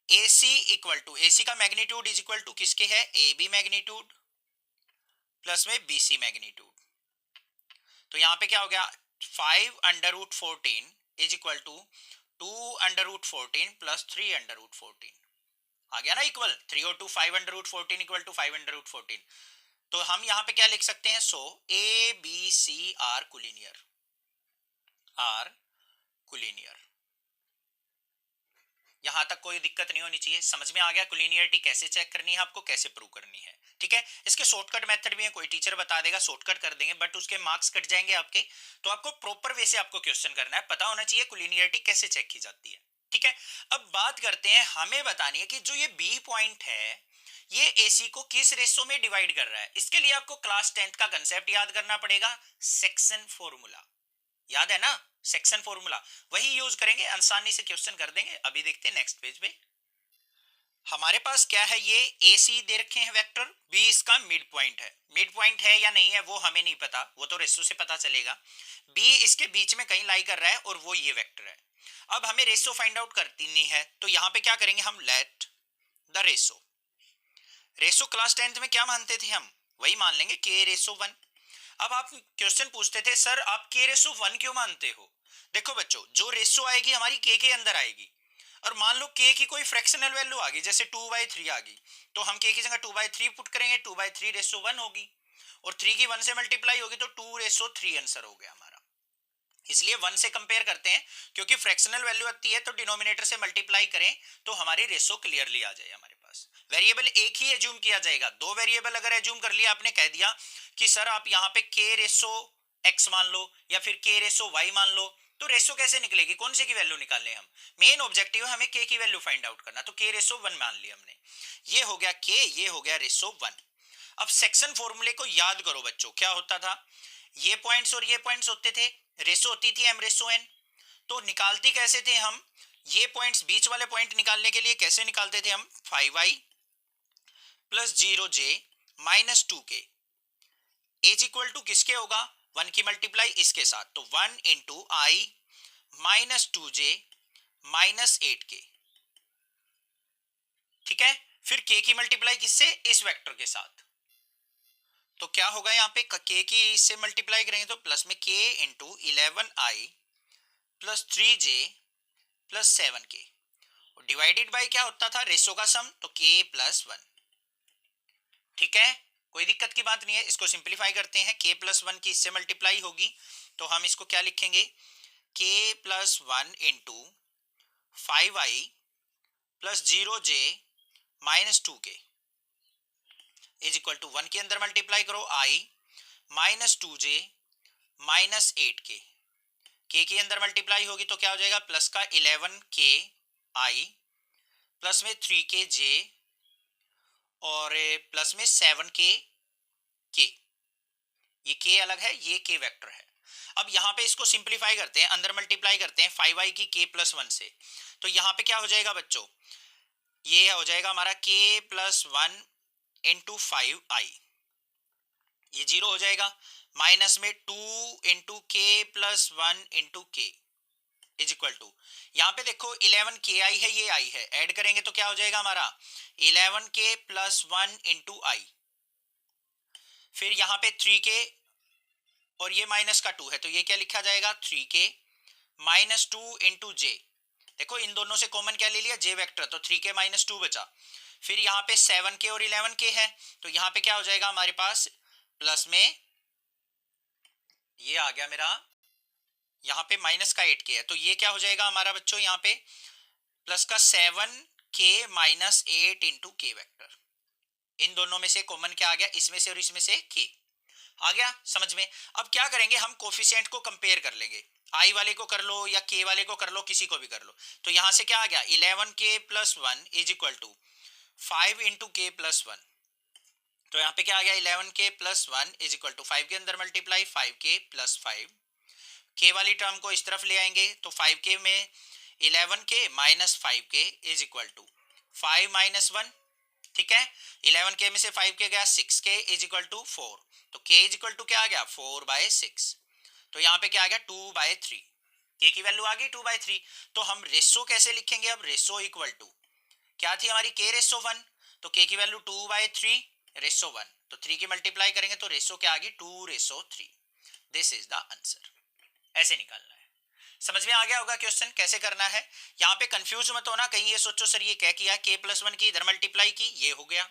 AC equal to, AC का मैग्नीट्यूड इज इक्वल टू किसके है, AB मैग्नीट्यूड प्लस में BC मैग्नीट्यूड, तो यहां पे क्या हो गया 5 under root 14 is equal to 2 under root 14 plus 3 under root 14 आ गया ना इक्वल, 3 और 2 5 under root 14 equal to 5 under root 14। तो हम यहां पे क्या लिख सकते हैं, so A B C are collinear, are collinear. यहां तक कोई दिक्कत नहीं होनी चाहिए, समझ में आ गया कोलिनियरिटी कैसे चेक करनी है आपको, कैसे प्रूव करनी है। ठीक है, इसके शॉर्टकट मेथड भी है, कोई टीचर बता देगा शॉर्टकट कर देंगे, बट उसके मार्क्स कट जाएंगे आपके, तो आपको प्रॉपर वे से आपको क्वेश्चन करना है, पता होना चाहिए कोलिनियरिटी कैसे चेक की जाती है। ठीक है, अब बात करते हैं, हमें बतानी है कि जो ये बी पॉइंट है ये AC को किस रेशो में डिवाइड कर रहा है। इसके लिए आपको क्लास 10th का कंसेप्ट याद करना पड़ेगा, सेक्शन फॉर्मूला, याद है ना, सेक्शन फॉर्मूला वही यूज करेंगे, आसानी से क्वेश्चन कर देंगे। अभी देखते हैं नेक्स्ट पेज पे, हमारे पास क्या है, ये AC दे रखे हैं वेक्टर, B इसका मिड पॉइंट है, मिड पॉइंट है या नहीं है वो हमें नहीं पता, वो तो रेशो से पता चलेगा। B इसके बीच में कहीं लाई कर रहा है और वो ये वेक्टर है। अब हमें रेशो फाइंड आउट करनी है, तो यहां पे क्या करेंगे हम, let the ratio, ratio class 10th में क्या मानते थे हम, वही मान लेंगे K रेशो 1। अब आप क्वेश्चन पूछते थे सर आप K रेशो 1 क्यों मानते हो। देखो बच्चों, जो रेशो आएगी हमारी K के अंदर आएगी, और मान लो K की कोई फ्रैक्शनल वैल्यू आ गई, जैसे 2/3 आ गई, तो हम K की जगह 2/3 पुट करेंगे, 2/3 रेशो 1 होगी, और 3 की 1 से मल्टीप्लाई होगी तो 2 रेशो 3 आंसर हो गया हमारा। इसलिए 1 से कंपेयर करते हैं, क्योंकि फ्रैक्शनल वैल्यू आती है तो डिनोमिनेटर से मल्टीप्लाई करें तो हमारी रेशो क्लियरली आ जाए हमारे पास। वेरिएबल एक ही एज्यूम किया जाएगा, दो वेरिएबल अगर एज्यूम कर लिया आपने, कह दिया कि सर आप यहाँ पे K रेशो x मान लो या फिर K रेशो y मान लो, तो रेशो कैसे निकलेगी, कौन से की वैल्यू निकालने हम, मेन ऑब्जेक्टिव है हमें K की वैल्यू फाइंड आउट करना, तो K रेशो 1 मान लिया हमने, ये हो गया K, ये हो गया रेशो 1। अब सेक्शन फॉर्मूले को याद करो बच्चों, क्या होता था, ये पॉइंट्स और ये पॉइंट्स होते थे, रेशो होती थी m रेशो n, तो निकालती कैसे थे हम, ये पॉइंट्स बीच वाले पॉइंट निकालने के लिए कैसे निकालते थे हम, 5i plus 0j minus 2k as equal to किसके होगा, 1 की मल्टीप्लाई इसके साथ, तो 1 इंटू आई माइनस 2j माइनस 8k। ठीक है, फिर k की मल्टीप्लाई किससे, इस वेक्टर के साथ, तो क्या होगा यहाँ पे, k की इससे मल्टीप्लाई करेंगे तो प्लस में k into 11i plus 3j plus 7k, divided by क्या होता था, रेशो का सम, तो k प्लस 1। ठीक है, कोई दिक्कत की बात नहीं है। इसको सिंप्लीफाई करते हैं, k प्लस 1 की इससे मल्टीप्लाई होगी तो हम इसको क्या लिखेंगे, k plus 1 into 5i plus 0j minus 2k is equal to 1 के अंदर मल्टीप्लाई करो i minus 2j minus 8k, k के अंदर मल्टीप्लाई होगी तो क्या हो जाएगा, प्लस का 11k i प्लस में 3k j और प्लस में 7k k, ये k अलग है, ये k वेक्टर है। अब यहाँ पे इसको सिंप्लीफाई करते हैं, अंदर मल्टीप्लाई करते हैं 5i की k प्लस 1 से, तो यहाँ पे क्या हो जाएगा बच्चों, ये हो जाएगा हमारा k प्लस 1 इंटू 5i, ये 0 हो जाएगा, माइनस में 2 into k plus 1 into k is equal to, यहाँ पे देखो 11k i है, ये i है, ऐड करेंगे तो क्या हो जाएगा हमारा 11k प्लस 1 इंटू i, फिर यहाँ पे 3k और ये माइनस का 2 है तो ये क्या लिखा जाएगा 3k माइनस 2 इंटू j, देखो इन दोनों से कॉमन क्या ले लिया, j वेक्टर, तो 3k माइनस 2 बचा, फिर यहाँ पे 7k और 11k है तो यहाँ पे क्या हो जाएगा हमारे पास, प्लस में ये आ गया मेरा, यहाँ पे माइनस का 8k है तो ये क्या हो जाएगा हमारा बच्चों, यहाँ पे प्लस का 7k minus 8 into k vector, इन दोनों में से कॉमन क्या आ गया, इसमें से और इसमें से k आ गया समझ में। अब क्या करेंगे, हम कोफिशिएंट को कंपेयर कर लेंगे, i वाले को कर लो या k वाले को कर लो, किसी को भी कर लो, तो यहां से क्या आ गया 11k plus 1 is equal to 5 into k plus 1, तो यहाँ पे क्या आ गया 11k plus 1 is equal to 5 के अंदर मल्टीप्लाई 5k प्लस 5, k वाली टर्म को इस तरफ ले आएंगे तो 5k में 11k minus 5k is equal to 5 minus 1, ठीक है, 11k में से 5k गया 6k इज इक्वल टू 4, तो k इज इक्वल टू क्या आ गया 4/6, तो यहाँ पे क्या आ गया 2/3, k की वैल्यू आ गई 2/3, तो हम रेशो कैसे लिखेंगे, अब रेशो इक्वल टू क्या थी हमारी k रेशो 1, तो k की वैल्यू 2/3 रेशो 1, तो 3 की मल्टीप्लाई करेंगे तो रेशो क्या आ गई 2/3, दिस इज द आंसर, ऐसे निकालना है। समझ में आ गया होगा क्वेश्चन कैसे करना है, यहाँ पे कंफ्यूज मत होना, कहीं ये सोचो सर ये क्या किया, k प्लस 1 की इधर मल्टीप्लाई की, ये हो गया,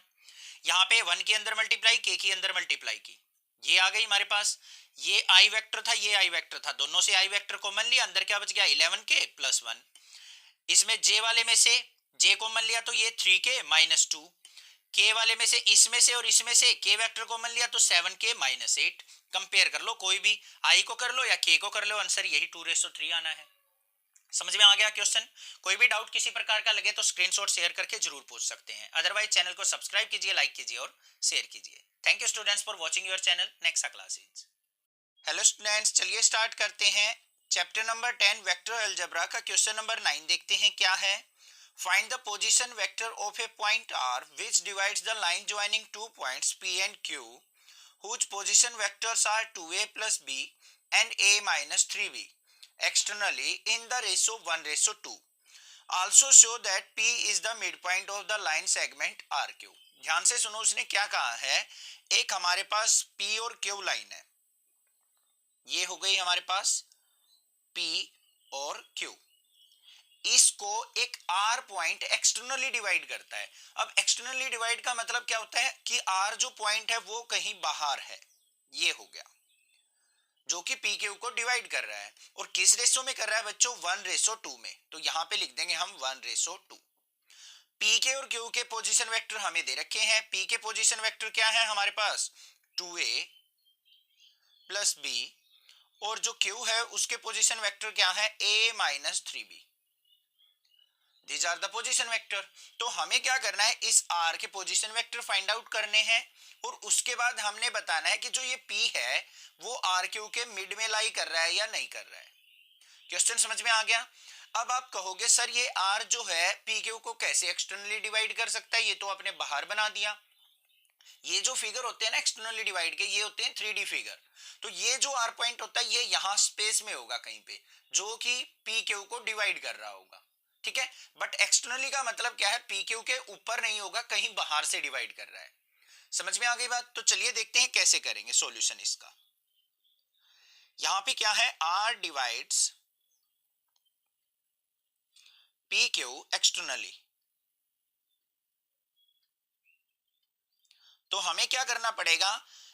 यहाँ पे 1 के अंदर मल्टीप्लाई, k की अंदर मल्टीप्लाई की, ये आ गई हमारे पास, ये i वेक्टर था, ये i वेक्टर था, दोनों से i वेक्टर कॉमन लिया, अंदर क्या बच गया 11k प्लस 1, इसमें j वाले में से j कॉमन लिया तो ये 3k माइनस 2, k वाले में से इसमें से और इसमें से k वेक्टर कॉमन लिया तो 7k माइनस 8, कंपेयर कर लो, कोई भी i को कर लो या k को कर लो, आंसर यही 2/3 आना है। समझ में आ गया क्वेश्चन, कोई भी डाउट किसी प्रकार का लगे तो स्क्रीनशॉट शेयर करके जरूर पूछ सकते हैं, अदरवाइज चैनल को सब्सक्राइब कीजिए, लाइक कीजिए और शेयर कीजिए। Thank you students for watching your channel, next class is. Hello students, चलिए स्टार्ट करते हैं चैप्टर नंबर 10 वेक्टर अलजेब्रा का क्वेश्चन नंबर 9 देखते हैं क्या है। Find the position vector of A point r which divides the line joining two points p and q whose position vectors are 2a plus b and a minus 3b externally in the ratio 1/2. Also show that p is the midpoint of the line segment rq. ध्यान से सुनो उसने क्या कहा है, एक हमारे पास p और q लाइन है, ये हो गई हमारे पास p और q, इसको एक r पॉइंट एक्सटर्नली डिवाइड करता है। अब एक्सटर्नली डिवाइड का मतलब क्या होता है कि r जो पॉइंट है वो कहीं बाहर है, ये हो गया, जो कि पी क्यू को डिवाइड कर रहा है, और किस रेशो में कर रहा है बच्चों 1/2 में, तो यहां पे लिख देंगे हम 1/2। पी के और क्यू के पोजीशन वेक्टर हमें दे रखे हैं, पी के पोजीशन वेक्टर क्या है हमारे पास 2a प्लस b, और जो क्यू है उसके पोजीशन वेक्टर क्या है a minus 3b, These are the position vector। तो हमें क्या करना है, इस r के पोजीशन वेक्टर फाइंड आउट करने हैं, और उसके बाद हमने बताना है कि जो ये p है वो r q के मिड में लाई कर रहा है या नहीं कर रहा है। क्वेश्चन समझ में आ गया। अब आप कहोगे सर ये r जो है p q को कैसे एक्सटर्नली डिवाइड कर सकता है, ये तो आपने बाहर बना दिया। ये जो फिगर होते हैं ना एक्सटर्नली डिवाइड के, ये होते हैं 3D फिगर, तो ये जो r पॉइंट होता है ये यहाँ स्पेस में होगा कहीं पे, जो कि p q को डिवाइड कर रहा होगा, ठीक है। बट एक्सटर्नली का मतलब क्या है, पी क्यू के ऊपर नहीं होगा, कहीं बाहर से डिवाइड कर रहा है। समझ में आ गई बात? तो चलिए देखते हैं कैसे करेंगे सॉल्यूशन इसका। यहां पे क्या है, R डिवाइड्स PQ एक्सटर्नली। तो हमें क्या करना पड़ेगा,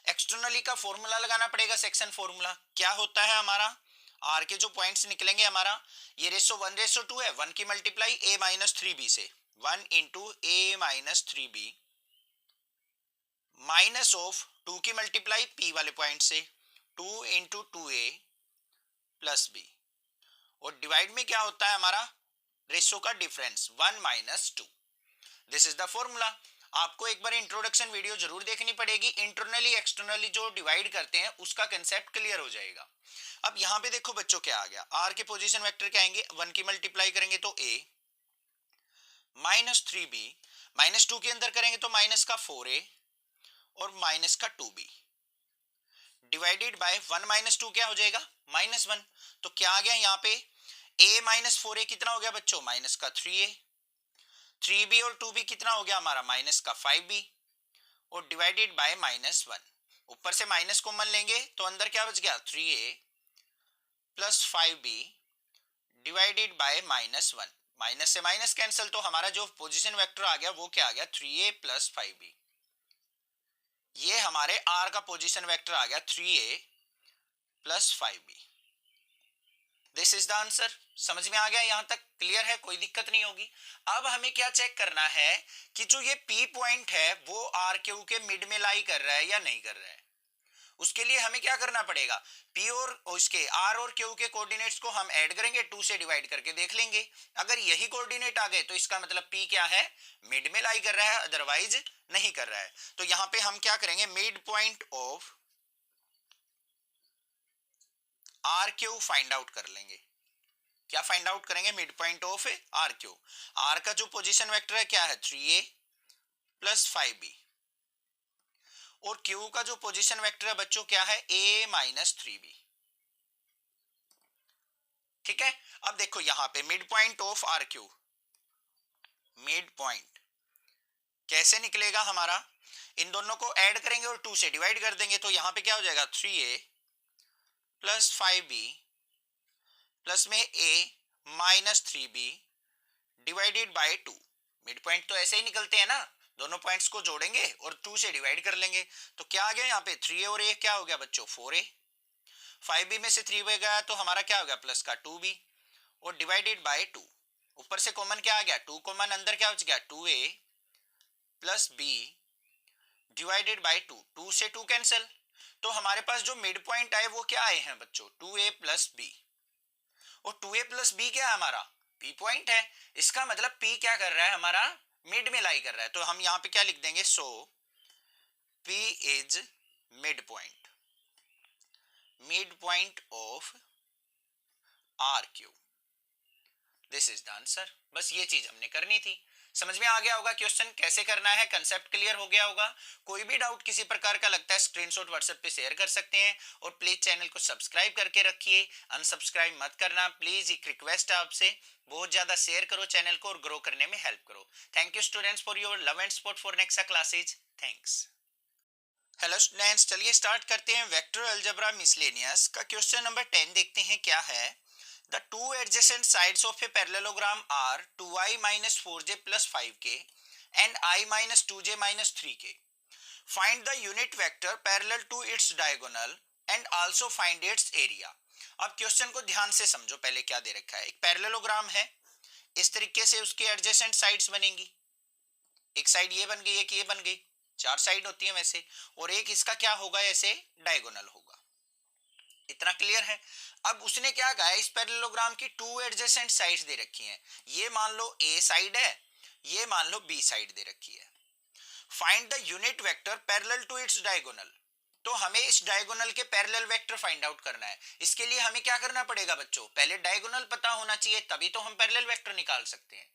एक्सटर्नली का फॉर्मूला लगाना पड़ेगा, सेक्शन फॉर्मूला। क्या होता है हमारा, आर के जो पॉइंट्स निकलेंगे हमारा, ये रेशो 1:2 है, 1 की मल्टीप्लाई a माइनस 3b से, 1 into a minus 3b minus of 2 की मल्टीप्लाई p वाले पॉइंट से, 2 इंटू 2a प्लस b, और डिवाइड में क्या होता है हमारा, रेशो का difference 1 minus 2। This is the formula. आपको एक बार इंट्रोडक्शन वीडियो जरूर देखनी पड़ेगी, इंटरनली एक्सटर्नली जो डिवाइड करते हैं उसका कंसेप्ट क्लियर हो जाएगा। अब यहाँ पे देखो बच्चों क्या आ गया, आर के पोजीशन वेक्टर क्या आएंगे, 1 की मल्टीप्लाई करेंगे तो a माइनस 3b, माइनस 2 के अंदर करेंगे तो माइनस का 4a और माइनस का 2b डिवाइडेड बाय 1 माइनस 2 क्या हो जाएगा, माइनस 1। तो क्या आ गया यहाँ पे, a माइनस 4a कितना हो गया बच्चों, माइनस का 3a, 3b और 2b कितना हो गया हमारा, माइनस का 5b, और डिवाइडेड बाय माइनस 1। ऊपर से माइनस कॉमन लेंगे तो अंदर क्या बच गया, 3a plus 5b divided by minus 1। Minus से माइनस कैंसिल, तो हमारा जो पोजीशन वेक्टर आ गया वो क्या आ गया, 3a प्लस 5b। ये हमारे r का पोजीशन वेक्टर आ गया 3a plus 5b। This is the answer. समझ में आ गया, यहां तक क्लियर है, कोई दिक्कत नहीं होगी। अब हमें क्या चेक करना है कि जो ये P पॉइंट है वो आर क्यू के मिड में लाई कर रहा है या नहीं कर रहा है। उसके लिए हमें क्या करना पड़ेगा, P और उसके R और Q के कोऑर्डिनेट्स को हम ऐड करेंगे, 2 से डिवाइड करके देख लेंगे। अगर यही कोऑर्डिनेट आ गए तो इसका मतलब P क्या है, मिड में लाई कर रहा है, अदरवाइज नहीं कर रहा है। तो यहां पे हम क्या करेंगे, mid point of R Q find out कर लेंगे। क्या फाइंड आउट करेंगे, mid point of R Q. R का जो पोजीशन वेक्टर है क्या है, 3a प्लस 5b, और क्यू का जो पोजीशन वेक्टर है बच्चों क्या है, a माइनस 3b। ठीक है, अब देखो यहां पे mid point of R Q, mid point कैसे निकलेगा हमारा, इन दोनों को ऐड करेंगे और 2 से डिवाइड कर देंगे। तो यहां पे क्या हो जाएगा, 3a प्लस 5b प्लस में a minus 3b divided by 2। Mid point तो ऐसे ही निकलते हैं ना, दोनों पॉइंट्स को जोड़ेंगे और 2 से डिवाइड कर लेंगे। तो क्या आ गया यहाँ पे, 3a और a क्या हो गया बच्चों, 4a, 5b में से 3b गया तो हमारा क्या हो गया, प्लस का 2b, और डिवाइडेड बाय 2। ऊपर से कॉमन क्या आ गया, 2 कॉमन, अंदर क्या बच गया, 2a plus b divided by 2। 2 से 2 कैंसिल, तो हमारे पास जो मिड पॉइंट आए वो क्या आए हैं बच्चों, 2a प्लस b, और 2a प्लस b क्या है हमारा, p पॉइंट है। इसका मतलब p क्या कर रहा है हमारा, मिड में लाई कर रहा है। तो हम यहाँ पे क्या लिख देंगे, so p is mid point, mid point of R Q. This is the answer. बस ये चीज हमने करनी थी। समझ में आ गया होगा क्वेश्चन कैसे करना है, कंसेप्ट क्लियर हो गया होगा। कोई भी डाउट किसी प्रकार का लगता है स्क्रीनशॉट व्हाट्सएप पे शेयर कर सकते हैं, और प्लीज चैनल को सब्सक्राइब करके रखिए, अनसब्सक्राइब मत करना प्लीज, एक रिक्वेस्ट है आपसे। बहुत ज्यादा शेयर करो चैनल को और ग्रो करने में हेल्प करो। Thank you students for your love and support for next classes. Thanks. Hello students, चलिए स्टार्ट करते हैं वेक्टर अलजेब्रा मिसलेनियस का क्वेश्चन नंबर 10 देखते हैं क्या है। The two adjacent sides of a parallelogram are 2i minus 4j plus 5k and I minus 2j minus 3k. Find the unit vector parallel to its diagonal and also find its area. अब question को ध्यान से समझो, पहले क्या दे रखा है, एक पैरेललोग्राम है, इस तरीके से उसकी एडजेसेंट साइड्स बनेंगी। एक साइड ये बन गई, एक ये बन गई, 4 साइड होती है वैसे, और एक इसका क्या होगा, ऐसे डायगोनल होगा। इतना क्लियर है। अब उसने क्या कहा है, इस पैरेललोग्राम की 2 एडजेसेंट साइड्स दे रखी हैं। ये मान लो ए साइड है, ये मान लो बी साइड दे रखी है। Find the unit vector parallel to its diagonal. तो हमें इस डायगोनल के पैरेलल वेक्टर फाइंड आउट करना है। इसके लिए हमें क्या करना पड़ेगा बच्चों, पहले डायगोनल पता होना चाहिए, तभी तो हम पैरेलल वेक्टर निकाल सकते हैं।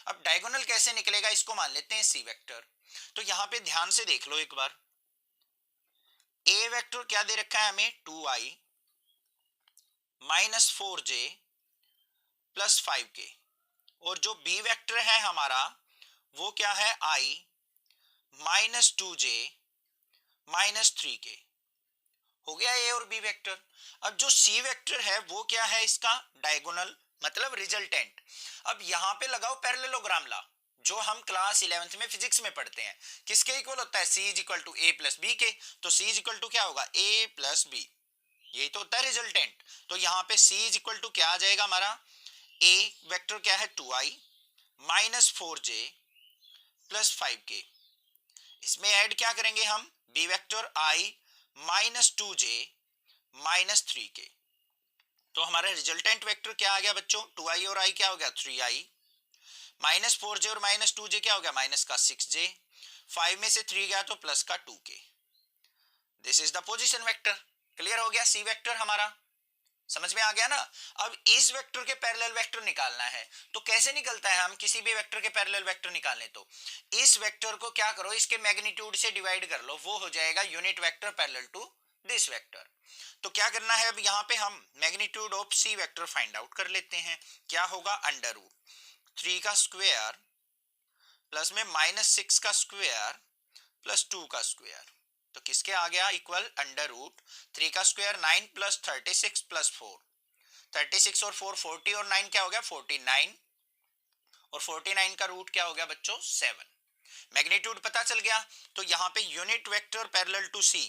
अब डायगोनल कैसे निकलेगा, इसको मान लेते हैं सी वेक्टर। तो यहां पे ध्यान से देख लो एक बार, ए वेक्टर क्या दे रखा है हमें, 2i minus 4j plus 5k, और जो बी वेक्टर है हमारा वो क्या है, i माइनस 2j -3k। हो गया ए और बी वेक्टर। अब जो सी वेक्टर है वो क्या है, इसका डायगोनल मतलब रिजल्टेंट। अब यहां पे लगाओ पैरेललोग्राम ला, जो हम क्लास 11th में फिजिक्स में पढ़ते हैं। किसके इक्वल होता है, C is equal to A plus B के। तो सी इज इक्वल टू क्या होगा, ए प्लस बी, यही तो होता है रिजल्टेंट। तो यहाँ पे सी इज इक्वल टू क्या आ जाएगा हमारा, ए वेक्टर क्या है 2i -4j प्लस 5k। इसमें ऐड क्या करेंगे हम, B vector i -2j -3k। तो हमारा रिजल्टेंट वेक्टर क्या आ गया बच्चों, 2i और i क्या हो गया 3i, -4j और -2j क्या हो गया माइनस का 6j, 5 में से 3 गया तो प्लस का 2k। This is the position vector. Clear हो गया, सी वेक्टर हमारा समझ में आ गया ना। अब इस वेक्टर के पैरेलल वेक्टर निकालना है, तो कैसे निकलता है, हम किसी भी वेक्टर के पैरेलल वेक्टर निकालने तो इस वेक्टर को क्या करो, इसके मैग्नीट्यूड से डिवाइड कर लो, वो हो जाएगा unit vector parallel to this vector. तो क्या करना है, अब यहाँ पे हम magnitude of C vector find out कर लेते हैं। क्या होगा, √3 का स्क्वायर प्लस में -6 का स्क्वायर प्लस 2 का स्क्वायर। तो किसके आ गया इक्वल, √3 का स्क्वायर 9 प्लस 36 प्लस 4, 36 और 4 40 और 9 क्या हो गया 49, और 49 का रूट क्या हो गया बच्चों 7। मैग्नीट्यूड पता चल गया। तो यहाँ पे unit vector parallel to C,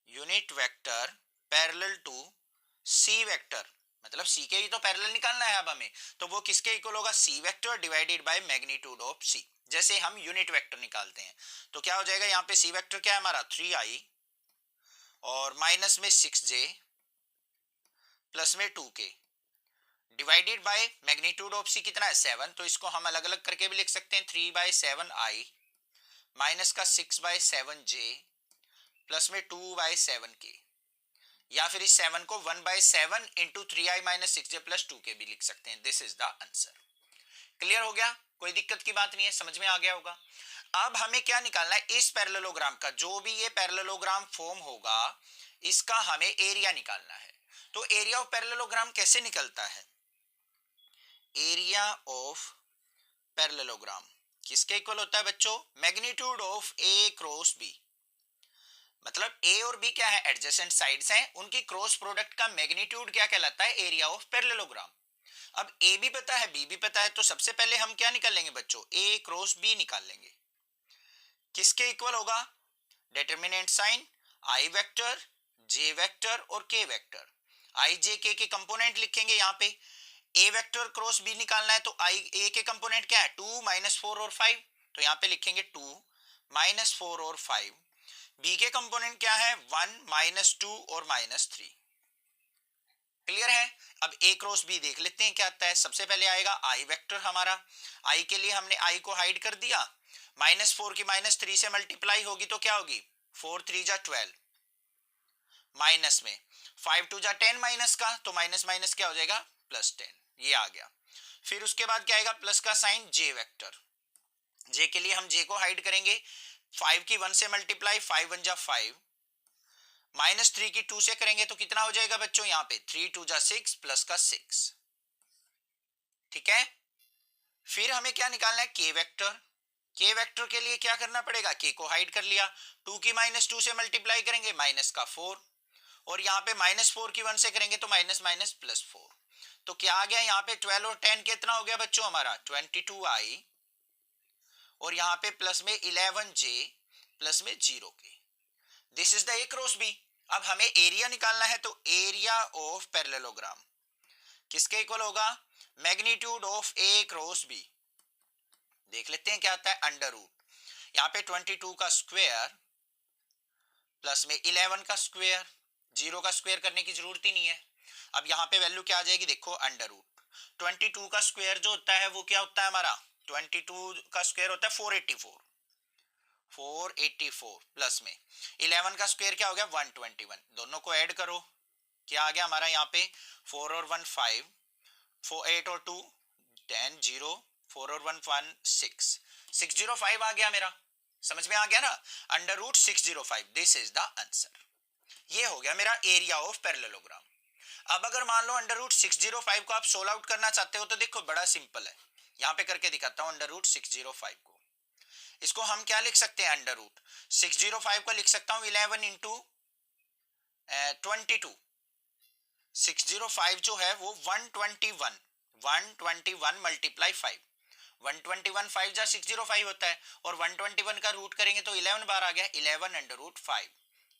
unit vector parallel to C vector, मतलब सी के ही तो पैरेलल निकालना है अब हमें, तो वो किसके इक्वल होगा, C vector divided by magnitude of C. जैसे हम यूनिट वेक्टर निकालते हैं तो क्या हो जाएगा, यहाँ पे सी वेक्टर क्या है हमारा 3i और माइनस में 6j प्लस में 2k divided by magnitude of C कितना है 7। तो इसको हम अलग अलग करके भी लिख सकते हैं, 3/7i माइनस का 6/7j प्लस में 2/7k, या फिर इस 7 को 1/7 into 3i minus 6j plus 2k भी लिख सकते हैं। This is the answer. Clear हो गया, कोई दिक्कत की बात नहीं है, समझ में आ गया होगा। अब हमें क्या निकालना है, इस पैरेललोग्राम का, जो भी ये पैरेललोग्राम फॉर्म होगा इसका हमें एरिया निकालना है। तो एरिया ऑफ पैरेललोग्राम कैसे निकलता है, एरिया ऑफ पैरेललोग्राम किसके इक्वल होता है बच्चों, magnitude of A cross B. मतलब ए और बी क्या है, एडजेसेंट साइड्स हैं, उनकी क्रॉस प्रोडक्ट का मैग्नीट्यूड क्या कहलाता है, एरिया ऑफ पैरेललोग्राम। अब ए भी पता है बी भी पता है, तो सबसे पहले हम क्या निकाल लेंगे बच्चों, ए क्रॉस बी निकाल लेंगे। किसके इक्वल होगा, डिटरमिनेंट साइन आई वेक्टर जे वेक्टर और के वेक्टर, आई जे के कंपोनेंट लिखेंगे यहाँ पे। ए वेक्टर क्रॉस बी निकालना है तो आई ए के कंपोनेंट क्या है 2 -4 और 5, तो यहाँ पे लिखेंगे 2 -4 और 5। बी के कंपोनेंट क्या है 1 -2 और -3। क्लियर है। अब ए क्रॉस बी देख लेते हैं क्या आता है। सबसे पहले आएगा आई वेक्टर हमारा, आई के लिए हमने आई को हाइड कर दिया, -4 की -3 से मल्टीप्लाई होगी तो क्या होगी 4 3 जा 12, माइनस में 5 2 जा 10 माइनस का, तो माइनस माइनस क्या हो जाएगा +10, ये आ गया। फिर उसके बाद क्या आएगा प्लस का साइन जे वेक्टर, जे के लिए हम जे को हाइड करेंगे, 5 की 1 से मल्टीप्लाई 5 1 जा 5, -3 की 2 से करेंगे तो कितना हो जाएगा बच्चों यहाँ पे 3 2 जा 6 प्लस का 6। ठीक है। फिर हमें क्या निकालना है के वेक्टर, के वेक्टर के लिए क्या करना पड़ेगा, के को हाइड कर लिया, 2 की -2 से मल्टीप्लाई करेंगे माइनस का 4, और यहाँ पे -4 की 1 से करेंगे तो माइनस माइनस +4। तो क्या आ गया यहाँ पे 12 और 10 कितना हो गया बच्चों हमारा 22i, और यहाँ पे प्लस में 11j प्लस में 0k। This is the A cross B. अब हमें एरिया निकालना है, तो एरिया ऑफ पैरेललोग्राम किसके इक्वल होगा, magnitude of A cross B. देख लेते हैं क्या आता है, √ यहाँ पे 22 का स्क्वायर प्लस में 11 का स्क्वायर, 0 का स्क्वायर करने की जरूरत ही नहीं है। अब यहाँ पे वैल्यू क्या आ जाएगी देखो, √ 22 का स्क्वायर जो होता है वो क्या होता है हमारा, 22 का स्क्वायर होता है 484 प्लस में 11 का स्क्वायर क्या हो गया 121, दोनों को ऐड करो क्या आ गया हमारा यहाँ पे 4 और 1 5, 4 8 और 2 10 0, 4 और 1 1 6, 605 आ गया मेरा, समझ में आ गया ना, √ 605। This is the answer. ये हो गया मेरा एरिया ऑफ पैरेललोग्राम। अब अगर मान लो √ 605 को आप सोल्व आउट करना चाहते हो तो देखो बड़ा सिंपल है, यहाँ पे करके दिखाता हूँ √ 605 को। इसको हम क्या लिख सकते हैं, अंडर रूट 605 को लिख सकता हूँ 11 इंटू 22। 605 जो है वो 121 मल्टीप्लाई 5, 121 5 जा 605 होता है, और 121 का रूट करेंगे तो 11 बार आ गया, 11 अंडर रूट 5,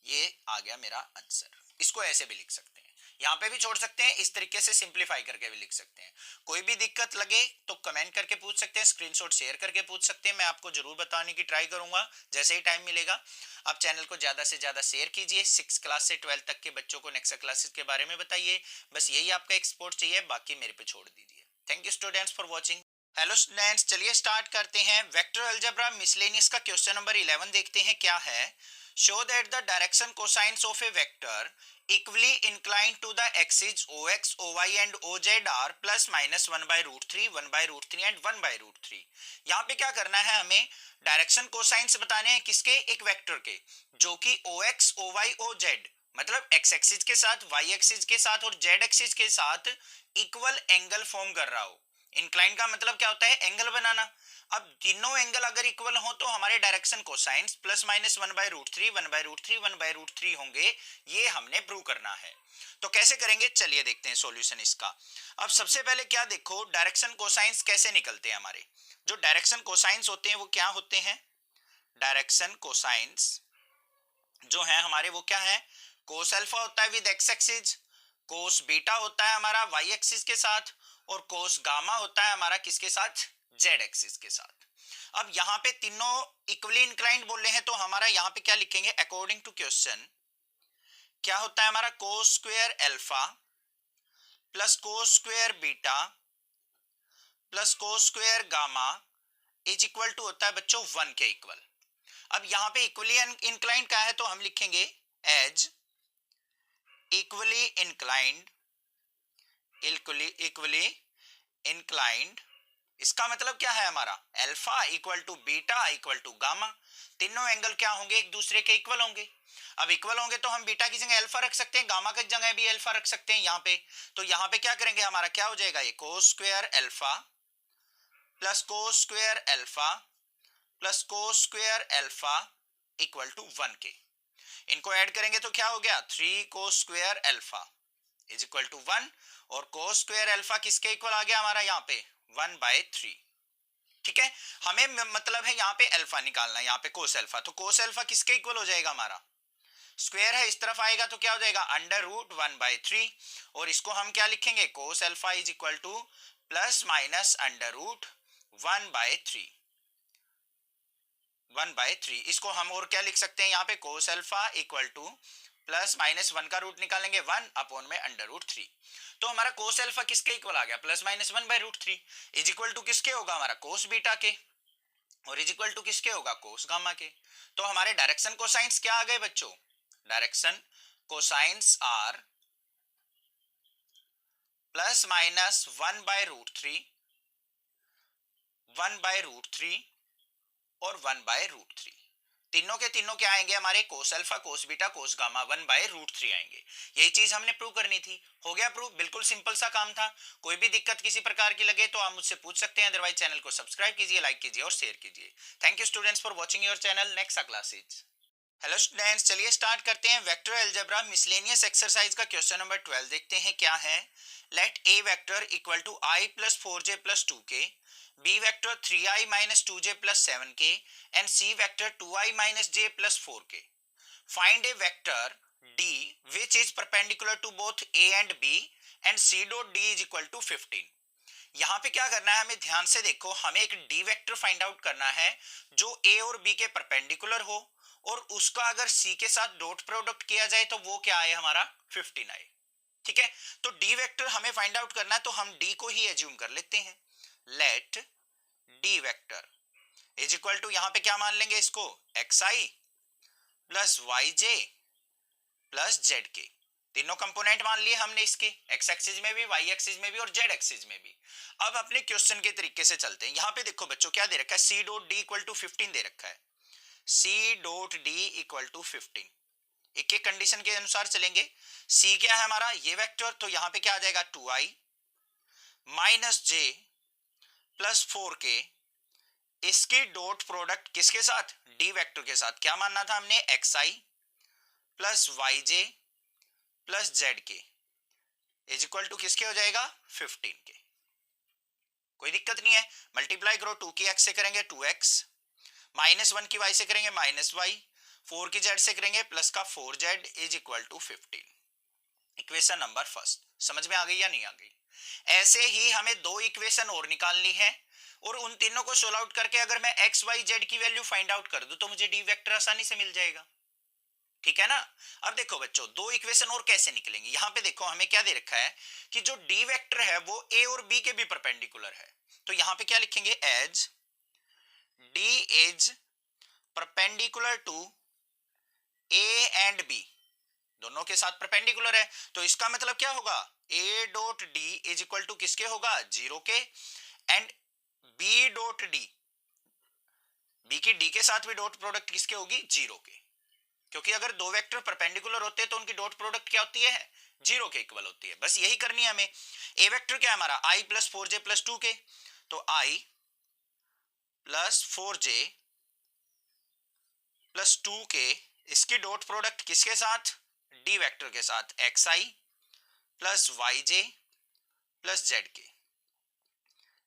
ये आ गया मेरा आंसर। इसको ऐसे भी लिख सकते हैं, यहाँ पे भी छोड़ सकते हैं, इस तरीके से सिंप्लीफाई करके भी लिख सकते हैं। कोई भी दिक्कत लगे तो कमेंट करके पूछ सकते हैं, स्क्रीनशॉट शेयर करके पूछ सकते हैं, मैं आपको जरूर बताने की ट्राई करूंगा जैसे ही टाइम मिलेगा। आप चैनल को ज्यादा से ज्यादा शेयर कीजिए, 6 क्लास से 12 तक के बच्चों को नेक्स्ट क्लासेस के बारे में बताइए, बस यही आपका एक सपोर्ट चाहिए, बाकी मेरे पे छोड़ दीजिए। Thank you students for watching. Hello students, चलिए स्टार्ट करते हैं। वेक्टर अलजेब्रा मिसलेनियस का क्वेश्चन नंबर 11 देखते हैं क्या है। Show that the direction cosines of a vector equally inclined to the axis ox, oy and oz are plus minus 1/√3, 1/√3 and 1/√3। यहाँ पे क्या करना है, हमें डायरेक्शन कोसाइन्स बताने हैं किसके, एक वेक्टर के, जो कि ox, oy, oz मतलब x एक्सिस के साथ, y एक्सिस के साथ और z एक्सिस के साथ इक्वल एंगल फॉर्म कर रहा हो। इंक्लाइन का मतलब क्या होता है, एंगल बनाना। अब तीनों एंगल अगर इक्वल हो तो हमारे डायरेक्शन कोसाइन्स प्लस माइनस 1/√3, 1/√3, 1/√3 होंगे, ये हमने प्रूव करना है। तो कैसे करेंगे, चलिए देखते हैं सॉल्यूशन इसका। अब सबसे पहले क्या देखो, डायरेक्शन कोसाइन्स कैसे निकलते हैं हमारे। जो डायरेक्शन कोसाइन्स होते हैं वो क्या होते हैं, डायरेक्शन कोसाइन्स जो है हमारे वो क्या है, कोस अल्फा होता है with x axis, cos beta होता है हमारा वाई एक्सिस के साथ, और कोस गामा होता है हमारा किसके साथ, जेड एक्सिस के साथ। अब यहाँ पे तीनों इक्वली इंक्लाइंड बोल रहे हैं तो हमारा यहाँ पे क्या लिखेंगे, अकॉर्डिंग टू क्वेश्चन क्या होता है हमारा, cos square alpha plus cos square beta plus cos square gamma is equal to होता है बच्चों 1 के इक्वल। अब यहाँ पे इक्वली इंक्लाइंड क्या है तो हम लिखेंगे as equally inclined, equally inclined, इसका मतलब क्या है हमारा, alpha equal to beta equal to gamma, तीनों एंगल क्या होंगे, एक दूसरे के इक्वल होंगे। अब इक्वल होंगे तो हम बीटा की जगह अल्फा रख सकते हैं, गामा की जगह भी अल्फा रख सकते हैं यहाँ पे। तो यहाँ पे क्या करेंगे, हमारा क्या हो जाएगा, ये cos square alpha plus cos square alpha plus cos square alpha equal to 1 के। इनको ऐड करेंगे तो क्या हो गया, 3 cos square alpha is equal to 1, और कोस स्क्वायर अल्फा किसके इक्वल आ गया हमारा यहाँ पे 1/3। ठीक है, हमें मतलब है यहाँ पे अल्फा निकालना है, यहाँ पे कोस अल्फा, तो कोस अल्फा किसके इक्वल हो जाएगा, हमारा स्क्वायर है इस तरफ आएगा तो क्या हो जाएगा, √1/3, और इसको हम क्या लिखेंगे, cos alpha is equal two plus minus √1/3, 1/3। इसको हम और क्या लिख सकते हैं यहाँ पे, cos alpha equal two plus minus 1 का रूट निकालेंगे 1 अपॉन में √3। तो हमारा कोस अल्फा किसके इक्वल आ गया, plus minus 1/√3 is equal to किसके होगा, हमारा कोस बीटा के, और इज इक्वल टू किसके होगा, कोस गामा के। तो हमारे डायरेक्शन कोसाइंस क्या आ गए बच्चों, direction cosines are plus minus 1/√3, 1/√3 और 1/√3, तीनों के तीनों क्या आएंगे हमारे, cos alpha cos beta cos gamma 1/√3 आएंगे। यही चीज हमने प्रूव करनी थी, हो गया प्रूव, बिल्कुल सिंपल सा काम था। कोई भी दिक्कत किसी प्रकार की लगे तो आप मुझसे पूछ सकते हैं, अदरवाइज चैनल को सब्सक्राइब कीजिए, लाइक कीजिए और शेयर कीजिए। Thank you students for watching your channel, next classes. Hello students, चलिए स्टार्ट करते हैं वेक्टर अलजेब्रा मिसलेनियस एक्सरसाइज का क्वेश्चन नंबर 12 देखते हैं क्या है। Let a vector equal to i plus 4j plus 2k, b vector 3i minus 2j plus 7k and c vector 2i minus j plus 4k। Find a vector d which is perpendicular to both a and b and c dot d is equal to 15। यहाँ पे क्या करना है, हमें ध्यान से देखो, हमें एक डी वेक्टर फाइंड आउट करना है जो ए और बी के परपेंडिकुलर हो, और उसका अगर सी के साथ डॉट प्रोडक्ट किया जाए तो वो क्या आए, हमारा 15 आए। ठीक है, तो डी वेक्टर हमें फाइंड आउट करना है, तो हम डी को ही एज्यूम कर लेते हैं। Let D vector is equal to, यहाँ पे क्या मान लेंगे इसको, X I plus Y J plus Z के, तीनों कंपोनेंट मान लिए हमने इसके, एक्स एक्सिस में भी, वाई एक्सिस में भी और जेड एक्सिस में भी। अब अपने क्वेश्चन के तरीके से चलते हैं। यहाँ पे देखो बच्चों क्या दे रखा है, C dot D equal to 15 दे रखा है, C dot D equal to 15। एक एक कंडीशन के अनुसार चलेंगे। सी क्या है हमारा, ये वेक्टर, तो यहाँ पे क्या आ जाएगा 2i minus J plus 4k इसकी डॉट प्रोडक्ट किसके साथ, डी वेक्टर के साथ। क्या मानना था हमने, x I plus Y J plus Z के इज इक्वल टू किसके हो जाएगा, 15 के। कोई दिक्कत नहीं है, मल्टीप्लाई करो, 2 की एक्स से करेंगे 2x, -1 की y से करेंगे -y, 4 की z से करेंगे प्लस का 4z is equal to 15। Equation number first समझ में आ गई या नहीं आ गई। ऐसे ही हमें दो इक्वेशन और निकालनी है, और उन तीनों को सोल्व आउट करके अगर मैं x y z की वैल्यू फाइंड आउट कर दूं तो मुझे डी वेक्टर आसानी से मिल जाएगा। ठीक है ना। अब देखो बच्चों, दो इक्वेशन और कैसे निकलेंगे। यहां पे देखो हमें क्या दे रखा है कि जो डी वेक्टर है वो a और b के भी परपेंडिकुलर है। तो यहां पे क्या लिखेंगे, as d is perpendicular to a and b, दोनों के साथ परपेंडिकुलर है। तो इसका मतलब क्या होगा, a dot D is equal to किसके होगा, 0 के, and b dot D, b की d के साथ भी डॉट प्रोडक्ट किसके होगी, 0 के। क्योंकि अगर दो वेक्टर परपेंडिकुलर होते हैं तो उनकी डॉट प्रोडक्ट क्या होती है, 0 के इक्वल होती है। बस यही करनी है हमें। ए वेक्टर क्या है हमारा, i प्लस 4j प्लस 2 के, तो i प्लस 4j प्लस 2 के, इसकी डॉट प्रोडक्ट किसके साथ, डी वेक्टर के साथ, xi plus yj plus z के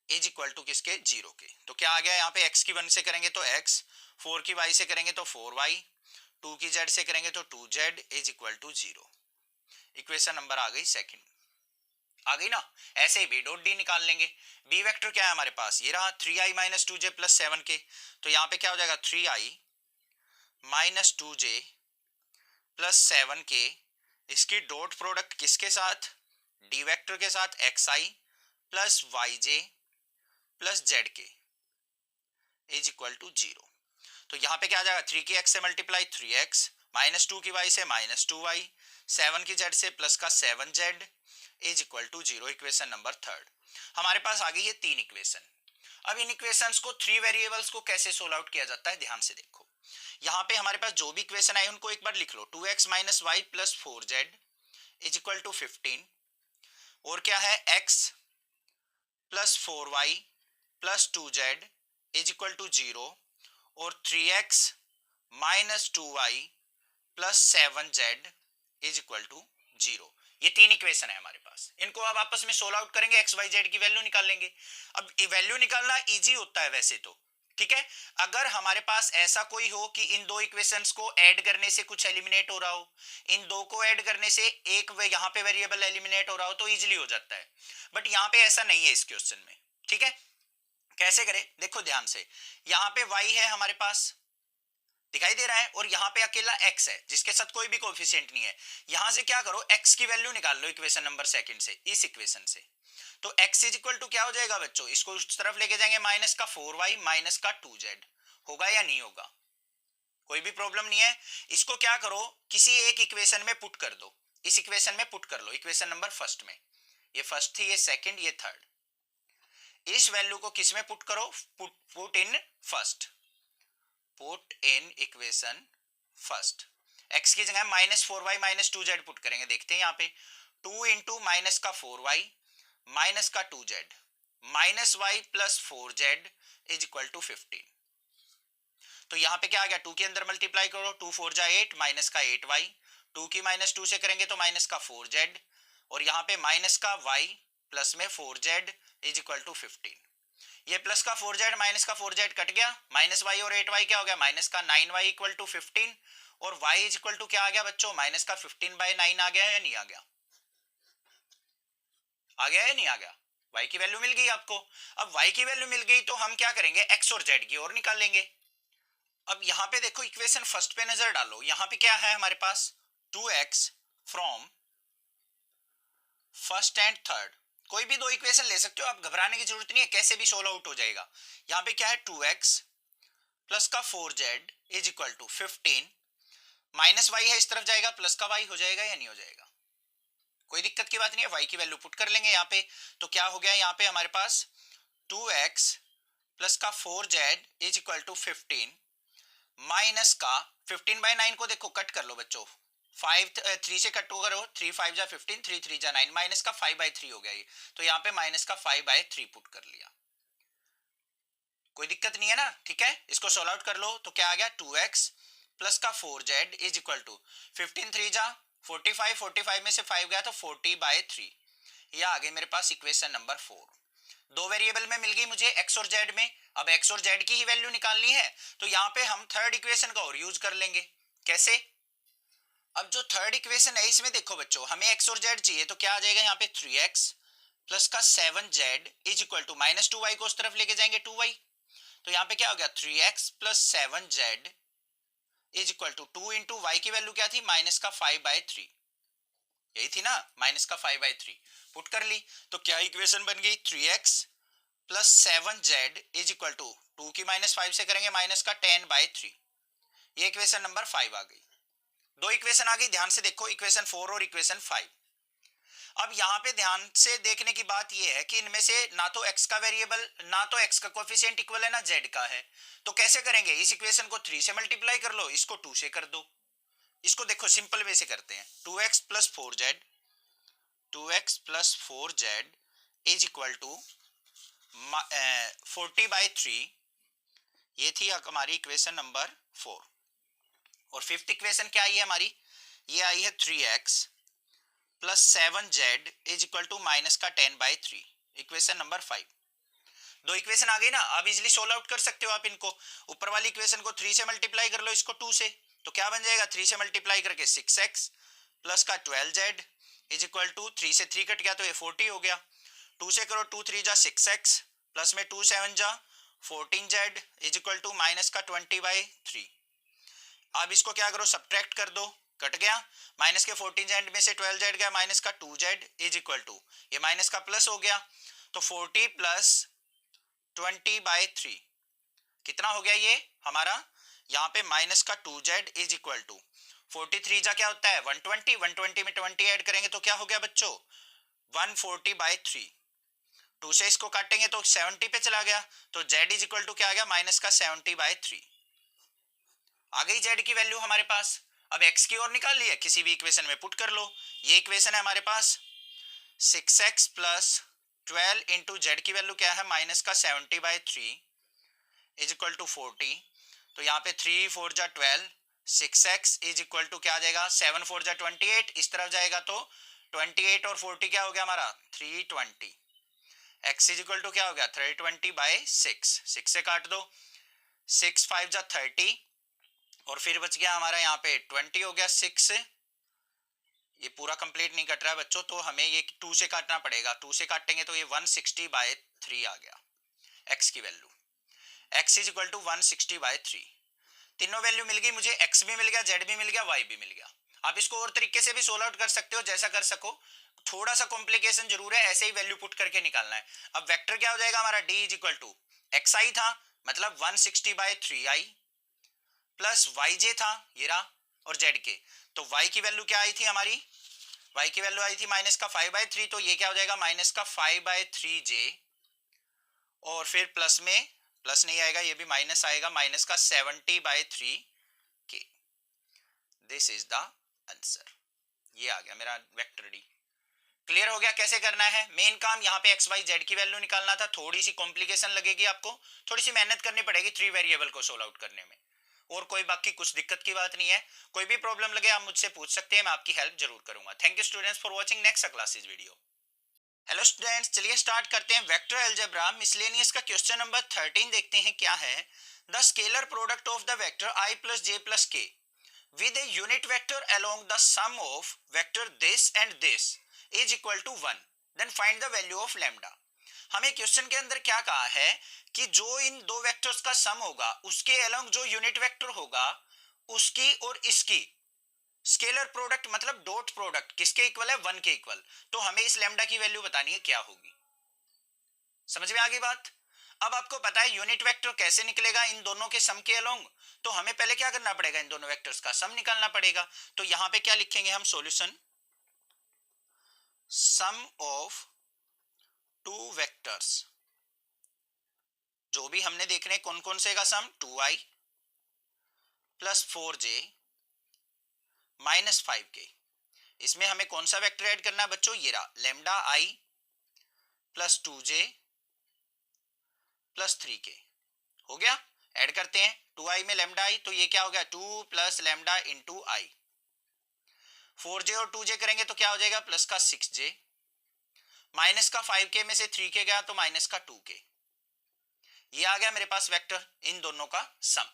इज इक्वल टू किसके, 0 के। तो क्या आ गया यहाँ पे, x की 1 से करेंगे तो x, 4 की y से करेंगे तो 4y, 2 की z से करेंगे तो 2z is equal to 0। Equation number आ गई सेकंड, आ गई ना। ऐसे ही बी डॉट डी निकाल लेंगे। बी वेक्टर क्या है हमारे पास, ये रहा 3i माइनस 2j प्लस 7 के। तो यहाँ पे क्या हो जाएगा, 3i माइनस 2j प्लस 7 के, इसकी डॉट प्रोडक्ट किसके साथ, डी वेक्टर के साथ, xi plus yj plus z के इज इक्वल टू 0। तो यहाँ पे क्या आ जाएगा, 3 की x से मल्टीप्लाई 3x, माइनस 2 की y से माइनस 2y, 7 की z से प्लस का 7z is equal to 0। Equation number third हमारे पास आ गई है 3 इक्वेशन। अब इन इक्वेशंस को 3 वेरिएबल्स को कैसे सोल्व आउट किया जाता है, ध्यान से देखो। यहाँ पे हमारे पास जो भी इक्वेशन आई उनको एक बार लिख लो, 2x minus Y plus 4z is equal to 15, और क्या है, x plus 4y plus 2z is equal to 0, और 3x minus 2y plus 7z is equal to 0। ये 3 इक्वेशन है हमारे पास। इनको अब आपस में सोल्व आउट करेंगे, एक्स वाई जेड की वैल्यू निकाल लेंगे। अब वैल्यू निकालना इजी होता है वैसे तो, ठीक है। अगर हमारे पास ऐसा कोई हो कि इन दो इक्वेशंस को ऐड करने से कुछ एलिमिनेट हो रहा हो, इन दो को ऐड करने से एक यहाँ पे वेरिएबल एलिमिनेट हो रहा हो, तो इजीली हो जाता है। बट यहाँ पे ऐसा नहीं है इस क्वेश्चन में, ठीक है। कैसे करें, देखो ध्यान से। यहाँ पे y है हमारे पास, दिखाई दे रहा है, और यहाँ पे अकेला x है जिसके साथ कोई भी कोएफिशिएंट नहीं है। यहां से क्या करो, x की वैल्यू निकाल लो इक्वेशन नंबर सेकंड से, इस इक्वेशन से। तो x इज इक्वल टू क्या हो जाएगा बच्चों, इसको उस तरफ लेके जाएंगे, माइनस का 4y माइनस का 2z। होगा या नहीं होगा, कोई भी प्रॉब्लम नहीं है। इसको क्या करो, किसी एक इक्वेशन में पुट कर दो, इस इक्वेशन में पुट कर लो, इक्वेशन नंबर फर्स्ट में। ये फर्स्ट थी, ये सेकंड, ये थर्ड। इस वैल्यू को किस में पुट करो, put in first, put in equation first. x की जगह minus 4y minus 2z put करेंगे। देखते हैं यहाँ पे 2 इंटू माइनस का 4y माइनस का 2z minus y plus 4z is equal to 15। तो यहाँ पे क्या आ गया, 2 के अंदर मल्टीप्लाई करो, 2 4 जा 8 माइनस का 8y, 2 की माइनस 2 से करेंगे तो माइनस का 4z, और यहाँ पे माइनस का y प्लस में 4z इज इक्वल टू 15। ये प्लस का 4z माइनस का 4z कट गया, माइनस y और 8y क्या हो गया, माइनस का 9y इक्वल टू 15, और y इज इक्वल टू क्या आ गया बच्चों, माइनस का 15/9 आ गया या नहीं आ गया, आ गया या नहीं आ गया। y की वैल्यू मिल गई आपको। अब y की वैल्यू मिल गई तो हम क्या करेंगे, x और z की और निकाल लेंगे। अब यहाँ पे देखो, इक्वेशन फर्स्ट पे नजर डालो, यहाँ पे क्या है हमारे पास, 2x from first and third. कोई भी दो इक्वेशन ले सकते हो आप, घबराने की जरूरत नहीं है, कैसे भी सोल्व आउट हो जाएगा। यहाँ पे क्या है, 2x प्लस का 4z is equal to 15, minus y है इस तरफ जाएगा, प्लस का y हो जाएगा या नहीं हो जाएगा, कोई दिक्कत की बात नहीं है। y की वैल्यू पुट कर लेंगे यहाँ पे, तो क्या हो गया यहाँ पे हमारे पास 2x प्लस का 4z is equal to 15 minus का 15/9 को देखो कट कर लो बच्चों, 3 से कट करो, 3 5 जा 15, 3 3 जा 9, माइनस का 5/3 हो गया ये। तो यहाँ पे माइनस का 5/3 पुट कर लिया। कोई दिक्कत नहीं है ना, ठीक है। इसको सॉल्व आउट कर लो तो क्या आ गया 2x प्लस का 4z इज इक्वल टू 15 3 जा 45, 45 में से 5 गया तो 40/3। ये आ गई मेरे पास इक्वेशन नंबर 4। दो वेरिएबल में मिल गई मुझे x और z में। अब x और z की ही वैल्यू निकालनी है तो यहाँ पे हम थर्ड इक्वेशन का और यूज कर लेंगे। कैसे? अब जो थर्ड इक्वेशन है इसमें देखो बच्चों, हमें x और z चाहिए तो क्या आ जाएगा यहाँ पे 3x प्लस का 7z is equal to -2y को उस तरफ लेके जाएंगे 2y। तो यहाँ पे क्या हो गया 3x plus 7z is equal to 2 into Y की वैल्यू क्या थी -5/3, यही थी ना, -5/3 पुट कर ली तो क्या इक्वेशन बन गई 3x plus 7z is equal to 2 की -5 से करेंगे -10/3। ये इक्वेशन नंबर 5 आ गई। दो इक्वेशन आ गई, ध्यान से देखो इक्वेशन 4 और इक्वेशन 5। अब यहाँ पे ध्यान से देखने की बात यह है कि इनमें से ना तो x का वेरिएबल ना तो x का कोएफिशिएंट इक्वल है ना z का है। तो कैसे करेंगे, इस इक्वेशन को 3 से मल्टीप्लाई कर लो, इसको 2 से कर दो। इसको देखो सिंपल वे से करते हैं, 2x plus 4z is equal to 40/3। ये थी हमारी इक्वेशन नंबर 4। और फिफ्थ इक्वेशन क्या आई है हमारी, ये आई है 3x plus 7z is equal to -10/3, equation number 5। दो इक्वेशन आ गई ना, अब इजिली सोल्व आउट कर सकते हो आप इनको। ऊपर वाली इक्वेशन को 3 से मल्टीप्लाई कर लो, इसको 2 से, तो क्या बन जाएगा 3 से मल्टीप्लाई करके 6x प्लस का 12z इज इक्वल टू 3 से 3 कट गया तो ये 40 हो गया। 2 से करो 2 3 जा 6x प्लस में 2 7 जा 14z इज इक्वल टू -20/3। अब इसको क्या करो सब्ट्रैक्ट कर दो, कट गया, माइनस के 14z में से 12z गया माइनस का 2z इज इक्वल टू ये माइनस का प्लस हो गया तो 40 प्लस 20/3 कितना हो गया ये हमारा, यहाँ पे माइनस का 2z इज इक्वल टू 43 जा क्या होता है 120, 120 में 20 ऐड करेंगे तो क्या हो गया बच्चों 140/3। 2 से इसको काटेंगे तो 70 पे चला गया तो z इज इक्वल टू क्या आ गया -70/3। आ गई z की वैल्यू हमारे पास। अब x की ओर निकाल लिया, किसी भी इक्वेशन में पुट कर लो। ये इक्वेशन है हमारे पास 6x प्लस 12 इंटू जेड की वैल्यू क्या है -70/3 इज इक्वल टू 40। तो यहाँ पे 3 4 जा 12, 6x इज इक्वल टू क्या आ जाएगा 7 4 जा 28, इस तरफ जाएगा तो 28 और 40 क्या हो गया हमारा 320। x इज इक्वल टू क्या हो गया 320/6, 6 से काट दो, 6 5 जा 30 और फिर बच गया हमारा यहाँ पे 20 हो गया 6। ये पूरा कंप्लीट नहीं कट रहा है बच्चों तो हमें ये 2 से काटना पड़ेगा, 2 से काटेंगे तो ये 160/3 आ गया x की value. x is equal to 160/3। तीनों वैल्यू मिल गई मुझे, x भी मिल गया, z भी मिल गया, y भी मिल गया। आप इसको और तरीके से भी सोल्व आउट कर सकते हो, जैसा कर सको, थोड़ा सा कॉम्प्लिकेशन जरूर है, ऐसे ही वैल्यू पुट करके निकालना है। अब वेक्टर क्या हो जाएगा हमारा d is equal to xi था मतलब 160/3i प्लस yj था ये रहा और z के, तो y की वैल्यू क्या आई थी हमारी, y की वैल्यू आई थी -5/3 तो ये क्या हो जाएगा -5/3j और फिर प्लस में प्लस नहीं आएगा, ये भी माइनस आएगा -70/3 के। This is the answer. ये आ गया मेरा वेक्टर डी। क्लियर हो गया कैसे करना है। मेन काम यहाँ पे एक्स वाई जेड की वैल्यू निकालना था। थोड़ी सी कॉम्प्लिकेशन लगेगी आपको, थोड़ी सी मेहनत करनी पड़ेगी 3 वेरिएबल को सोल्व आउट करने में, और कोई बाकी कुछ दिक्कत की बात नहीं है। कोई भी प्रॉब्लम लगे आप मुझसे पूछ सकते हैं, मैं आपकी हेल्प जरूर करूंगा। Thank you students for watching next classes video. Hello students, चलिए स्टार्ट करते हैं वेक्टर अलजेब्रा मिसलेनियस का क्वेश्चन नंबर 13 देखते हैं क्या है। The scalar product of the vector i plus J plus के with a unit vector along the sum of vector this and this is equal to 1, then find the value of lambda। हमें question के अंदर क्या कहा है कि जो इन दो वेक्टर्स का सम होगा उसके अलोंग जो यूनिट वेक्टर होगा उसकी और इसकी स्केलर प्रोडक्ट मतलब डॉट प्रोडक्ट किसके इक्वल है 1 के इक्वल। तो हमें इस लैम्डा की वैल्यू बतानी है क्या होगी। समझ में आ गई बात। अब आपको पता है यूनिट वेक्टर कैसे निकलेगा इन दोनों के सम के अलोंग, तो हमें पहले क्या करना पड़ेगा इन दोनों वेक्टर्स का सम निकालना पड़ेगा। तो यहां पे क्या लिखेंगे हम solution, sum of two vectors, जो भी हमने देखने कौन कौन से का सम 2i plus 4j minus 5k। इसमें हमें कौन सा वेक्टर ऐड करना है बच्चों, ये रहा lambda i plus 2j plus 3k। हो गया, ऐड करते हैं 2i में लैम्डा आई, तो ये क्या हो गया 2 प्लस लैम्डा इंटू आई। 4j और 2j करेंगे तो क्या हो जाएगा प्लस का 6j, माइनस का 5k में से 3k गया तो माइनस का 2k। ये आ गया मेरे पास वेक्टर, इन दोनों का सम।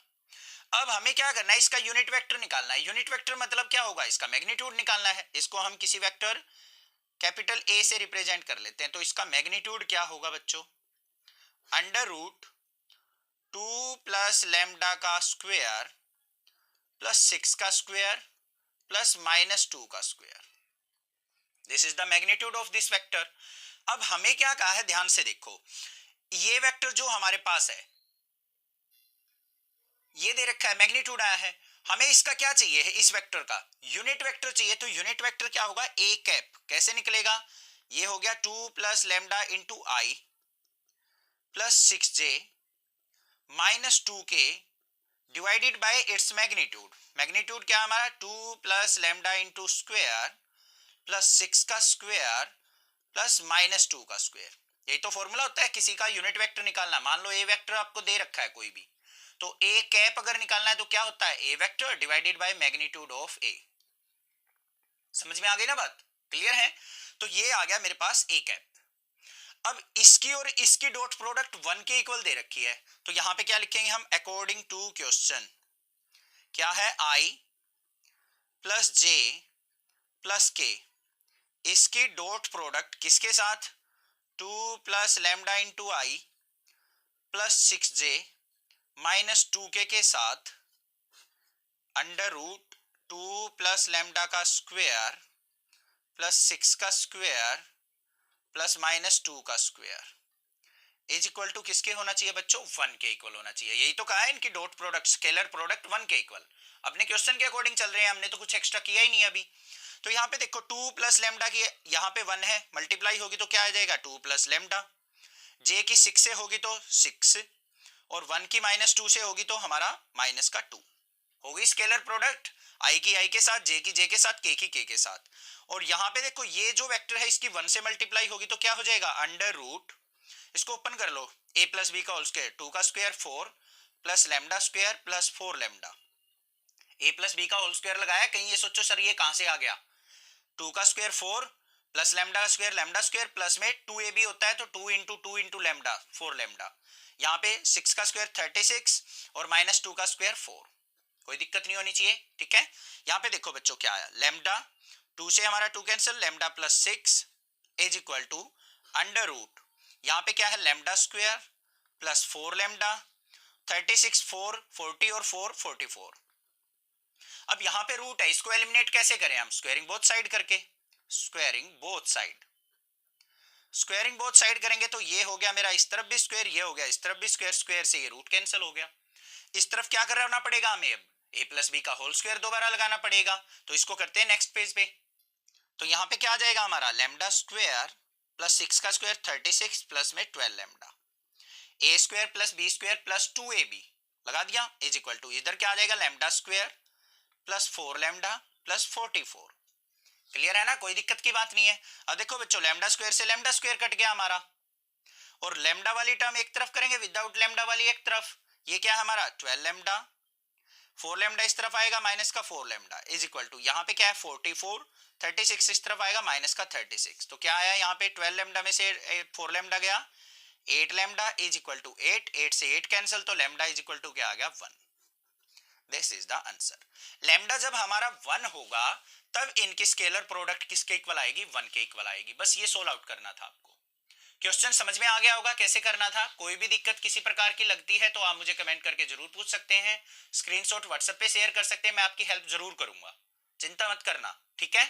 अब हमें क्या करना है, इसका यूनिट वेक्टर निकालना है। यूनिट वेक्टर मतलब क्या होगा, इसका मैग्नीट्यूड निकालना है। इसको हम किसी वेक्टर कैपिटल ए से रिप्रेजेंट कर लेते हैं। तो इसका मैग्नीट्यूड क्या होगा बच्चों, अंडर रूट 2 प्लस लैम्डा का स्क्वायर प्लस 6 का स्क्वायर प्लस माइनस 2 का square. This is the magnitude of this vector. अब हमें क्या कहा है, ध्यान से देखो, ये वेक्टर जो हमारे पास है ये दे रखा है, मैग्नीट्यूड आया है। हमें इसका क्या चाहिए है, इस वेक्टर का यूनिट वेक्टर चाहिए। तो यूनिट वेक्टर क्या होगा, ए कैप। कैसे निकलेगा, ये हो गया 2 प्लस लैम्डा इंटू आई plus 6j minus 2k divided bye its magnitude. Magnitude क्या हमारा 2 plus lambda into square plus 6 का स्क्वायर प्लस माइनस 2 का स्क्वायर। यही तो फॉर्मूला होता है किसी का यूनिट वेक्टर निकालना। मान लो ए वेक्टर आपको दे रखा है कोई भी, तो ए कैप अगर निकालना है तो क्या होता है, A vector divided by magnitude of A. समझ में आ गई ना बात, क्लियर है। तो ये आ गया मेरे पास ए कैप। अब इसकी और इसकी डॉट प्रोडक्ट 1 के इक्वल दे रखी है, तो यहां पे क्या लिखेंगे हम, अकॉर्डिंग टू क्वेश्चन क्या है, आई प्लस जे प्लस के, इसकी डॉट प्रोडक्ट किसके साथ, 2 प्लस लैम्डा इंटू आई प्लस 6j माइनस 2k के साथ अंडर रूट 2 प्लस लैम्डा का स्क्वायर प्लस 6 का स्क्वायर प्लस माइनस 2 का स्क्वायर इज इक्वल टू किसके होना चाहिए बच्चों, 1 के इक्वल होना चाहिए। यही तो कहा है इनकी डॉट प्रोडक्ट, स्केलर प्रोडक्ट 1 के इक्वल। अपने क्वेश्चन के अकॉर्डिंग चल रहे हैं, हमने तो कुछ एक्स्ट्रा किया ही नहीं अभी। तो यहाँ पे देखो 2 प्लस लैम्डा की यहाँ पे 1 है, मल्टीप्लाई होगी तो क्या आ जाएगा 2 प्लस लैम्डा, जे की 6 से होगी तो 6 और 1 की माइनस 2 से होगी तो हमारा माइनस का 2 होगी स्केलर प्रोडक्ट, आई की आई के साथ, जे की जे के साथ, के की के साथ। और यहाँ पे देखो ये जो वेक्टर है इसकी 1 से मल्टीप्लाई होगी तो क्या हो जाएगा, अंडर रूट, इसको ओपन कर लो, a प्लस बी का होल स्क्वायर, 2 का square 4 plus lambda square plus 4 lambda. a plus B का होल स्क्वायर लगाया, कहीं ये सोचो सर ये कहां से आ गया, 2 का स्क्वायर 4 प्लस लैम्डा का स्क्वायर प्लस में 2ab होता है तो 2 इंटू लैम्डा 4 लैम्डा। यहाँ पे 6 का स्क्वायर 36 और माइनस 2 का स्क्वायर 4। कोई दिक्कत नहीं होनी चाहिए, ठीक है। यहाँ पे देखो बच्चों क्या आया, लैम्डा 2 से हमारा 2 cancel, lambda plus 6 is equal to under root, यहाँ पे क्या है लैम्डा स्क्वायर प्लस 4 लैम्डा, 36 4 40 और 4 44। अब यहाँ पे रूट है, इसको एलिमिनेट कैसे करें हम, स्क्वायरिंग बोथ साइड करके, squaring both side. Squaring both side करेंगे तो ये हो गया मेरा इस तरफ भी स्क्वायर, ये हो गया इस तरफ भी स्क्वायर, स्क्वायर से ये रूट कैंसिल हो गया। इस तरफ क्या करना पड़ेगा हमें, अब a प्लस बी का होल स्क्वायर दोबारा लगाना पड़ेगा। तो इसको करते हैं नेक्स्ट पेज पे। तो यहाँ पे क्या आ जाएगा हमारा, लैम्डा स्क्वायर प्लस 6 का स्क्वायर 36 प्लस में 12 lambda, a square plus B square plus 2ab लगा दिया इज इक्वल टू, इधर क्या आ जाएगा lambda square plus 4 lambda plus 44। Clear है ना, कोई दिक्कत की बात नहीं है। अब देखो बच्चों लैम्डा स्क्वायर से लैम्डा स्क्वायर कट गया हमारा, और लैम्डा वाली टर्म एक तरफ करेंगे, विदाउट लैम्डा वाली एक तरफ। ये क्या है हमारा 12 लैम्डा, 4 लैम्डा इस तरफ आएगा माइनस का 4 लैम्डा इज इक्वल टू, यहाँ पे क्या है 44, 36 इस तरफ आएगा माइनस का 36। तो क्या आया यहाँ पे 12 लैम्डा में से 4 लैम्डा गया, 8 लैम्डा इज इक्वल टू 8, 8 से 8 कैंसिल तो लैम्डा इज इक्वल टू क्या आ गया 1। This is the answer. Lambda जब हमारा 1 होगा तब इनकी स्केलर प्रोडक्ट किसके इक्वल आएगी, 1 के इक्वल आएगी। बस ये सोल्व आउट करना था आपको। क्वेश्चन समझ में आ गया होगा कैसे करना था। कोई भी दिक्कत किसी प्रकार की लगती है तो आप मुझे कमेंट करके जरूर पूछ सकते हैं, स्क्रीनशॉट व्हाट्सएप पे शेयर कर सकते हैं, मैं आपकी हेल्प जरूर करूंगा, चिंता मत करना, ठीक है।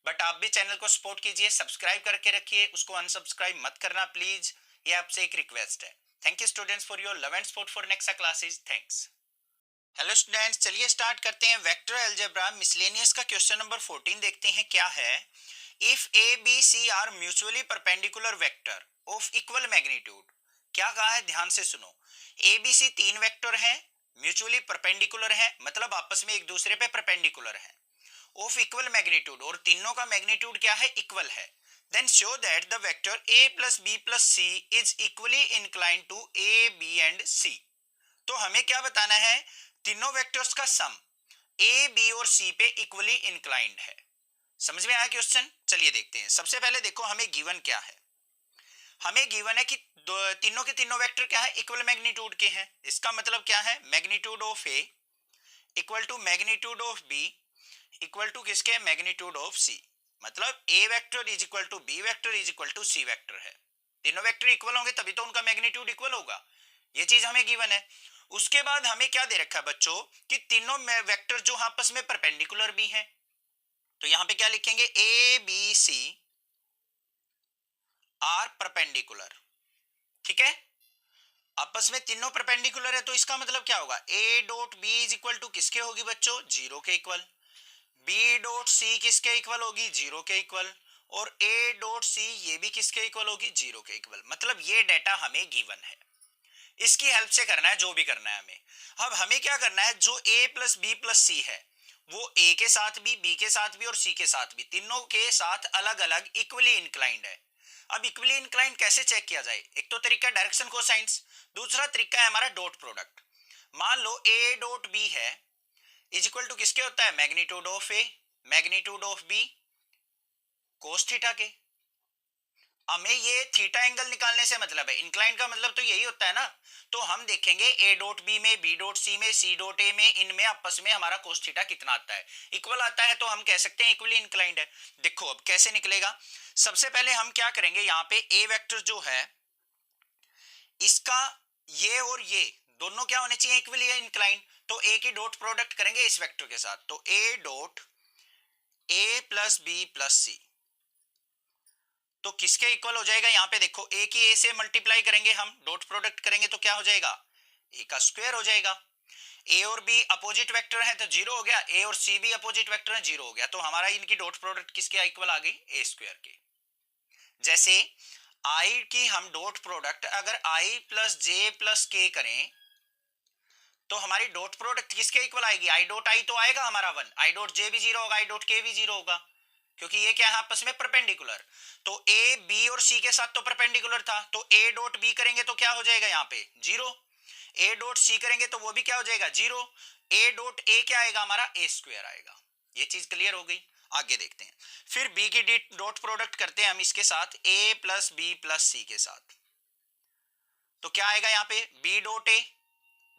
बट आप भी चैनल को सपोर्ट कीजिए, सब्सक्राइब करके रखिए, उसको अनसब्सक्राइब मत करना प्लीज, ये आपसे एक रिक्वेस्ट है। Thank you students for your love and support for next classes, thanks. Hello students, चलिए स्टार्ट करते हैं वेक्टर अलजेब्रा मिसलेनियस का क्वेश्चन नंबर 14 देखते हैं क्या है। If A B C are mutually perpendicular vector of equal magnitude, क्या कहा है ध्यान से सुनो, ए बी सी 3 वेक्टर हैं, म्यूचुअली परपेंडिकुलर हैं, मतलब आपस में एक दूसरे पे परपेंडिकुलर हैं, ऑफ इक्वल मैग्नीट्यूड, और तीनों का मैग्नीट्यूड क्या है, इक्वल है। Then show that the vector a plus B plus C is equally inclined to a b and c। तो हमें क्या बताना है, तीनों वेक्टर्स का सम ए बी और सी पे इक्वली इंक्लाइंड है। समझ में आया क्वेश्चन? चलिए देखते हैं। सबसे पहले देखो हमें गिवन क्या है। हमें गिवन है कि तीनों के तीनों वेक्टर क्या है, इक्वल मैग्नीट्यूड के हैं। इसका मतलब क्या है, magnitude of A equal to magnitude of B equal to किसके, मैग्नीट्यूड ऑफ सी। मतलब A vector is equal to B vector is equal to C vector है। तीनों वेक्टर इक्वल होंगे तभी तो उनका मैग्नीट्यूड इक्वल होगा। ये चीज हमें गिवन है। उसके बाद हमें क्या दे रखा है बच्चों कि तीनों वेक्टर जो आपस में परपेंडिकुलर भी हैं। तो यहां पे क्या लिखेंगे, A B C are perpendicular. ठीक है, आपस में तीनों परपेंडिकुलर है तो इसका मतलब क्या होगा, A dot B is equal to किसके होगी बच्चों, जीरो के इक्वल। बी डॉट सी किसके इक्वल होगी, जीरो के इक्वल। और ए डॉट सी ये भी किसके इक्वल होगी, जीरो के इक्वल। मतलब ये डाटा हमें गिवन है, इसकी हेल्प से करना है जो भी करना है हमें। अब हमें क्या करना है, जो a plus B plus C है वो a के साथ भी, b के साथ भी और c के साथ भी, तीनों के साथ अलग अलग इक्वली इंक्लाइंड है। अब इक्वली इंक्लाइंड कैसे चेक किया जाए, एक तो तरीका डायरेक्शन कोसाइंस, दूसरा तरीका है हमारा डॉट प्रोडक्ट। मान लो a डॉट b है इज इक्वल टू किसके होता है, magnitude of a magnitude of b cos theta के। हमें ये थीटा एंगल निकालने से मतलब है, इंक्लाइन का मतलब तो यही होता है ना। तो हम देखेंगे ए डॉट बी में, बी डॉट सी में, सी डॉट ए में, इनमें आपस में हमारा कोस थीटा कितना आता है, इक्वल आता है, तो हम कह सकते हैं इक्वली इंक्लाइंड है। देखो अब कैसे निकलेगा। सबसे पहले हम क्या करेंगे, यहाँ पे ए वेक्टर जो है इसका ये और ये दोनों क्या होने चाहिए, इक्वली इंक्लाइंड। तो ए की डॉट प्रोडक्ट करेंगे इस वेक्टर के साथ, तो A dot A plus B plus C तो किसके इक्वल हो जाएगा, यहाँ पे देखो ए की ए से मल्टीप्लाई करेंगे, हम डॉट प्रोडक्ट करेंगे तो क्या हो जाएगा, ए का स्क्वायर हो जाएगा। ए और बी अपोजिट वेक्टर है तो जीरो हो गया, ए और सी भी अपोजिट वेक्टर है, जीरो हो गया। तो हमारा इनकी डॉट प्रोडक्ट किसके इक्वल आ गई, ए स्क्वायर के। जैसे आई की हम डॉट प्रोडक्ट अगर आई प्लस जे प्लस के करें तो हमारी डॉट प्रोडक्ट किसके इक्वल आएगी, आई डॉट आई तो आएगा हमारा वन, आई डॉट जे भी जीरो होगा, आई डॉट के भी जीरो होगा, क्योंकि ये क्या है आपस में परपेंडिकुलर। तो ए बी और सी के साथ तो परपेंडिकुलर था, तो ए डॉट बी करेंगे तो क्या हो जाएगा यहाँ पे जीरो, ए डॉट सी करेंगे तो वो भी क्या हो जाएगा जीरो, ए डॉट ए क्या आएगा हमारा, ए स्क्वायर आएगा। ये चीज क्लियर हो गई। आगे देखते हैं, फिर बी की डॉट प्रोडक्ट करते हैं हम इसके साथ, A plus B plus C के साथ, तो क्या आएगा यहाँ पे, B dot A,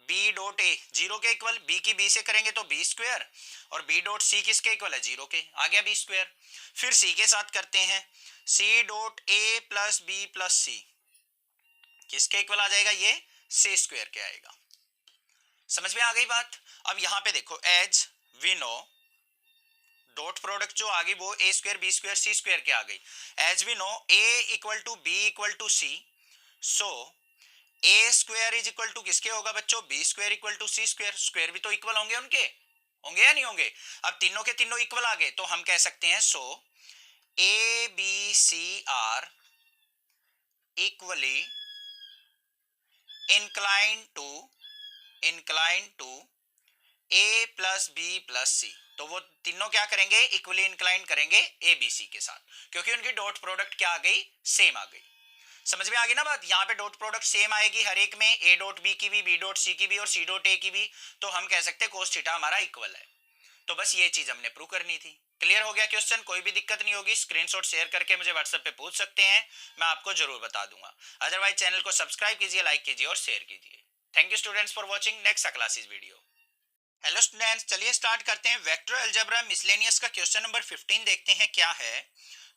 B dot A zero के इक्वल, बी की बी से करेंगे तो बी स्क्वायर, और बी डॉट सी किसके इक्वल है, जीरो के, आ गया बी स्क्वायर। फिर सी के साथ करते हैं, C dot A plus B plus C किसके इक्वल आ जाएगा, ये सी स्क्वायर के आएगा। समझ में आ गई बात। अब यहां पे देखो, as we know dot product जो आ गई वो A square B square C square के आ गई। As we know A equal to B equal to C, so A square is equal to किसके होगा बच्चों, B square equal to C square. Square भी तो इक्वल होंगे उनके, होंगे या नहीं होंगे। अब तीनों के तीनों इक्वल आ गए तो हम कह सकते हैं so A B C are equally inclined to a plus B plus C. तो वो तीनों क्या करेंगे, इक्वली इंक्लाइन करेंगे ए बी सी के साथ, क्योंकि उनकी डॉट प्रोडक्ट क्या आ गई, सेम आ गई। समझ में आ गई ना बात। यहाँ पे डॉट प्रोडक्ट सेम आएगी हर एक में, ए डॉट बी की भी, बी डॉट सी की भी और सी डॉट ए की भी, तो हम कह सकते हैं कोस थीटा हमारा इक्वल है। तो बस ये चीज हमने प्रूव करनी थी। क्लियर हो गया क्वेश्चन, कोई भी दिक्कत नहीं होगी, स्क्रीनशॉट शेयर करके मुझे व्हाट्सएप पे पूछ सकते हैं, मैं आपको जरूर बता दूंगा। अदरवाइज चैनल को सब्सक्राइब कीजिए, लाइक कीजिए और शेयर कीजिए। Thank you students for watching next classes video. Hello students, चलिए स्टार्ट करते हैं। वेक्टर अलजेब्रा मिसलेनियस का क्वेश्चन नंबर 15 देखते हैं क्या है।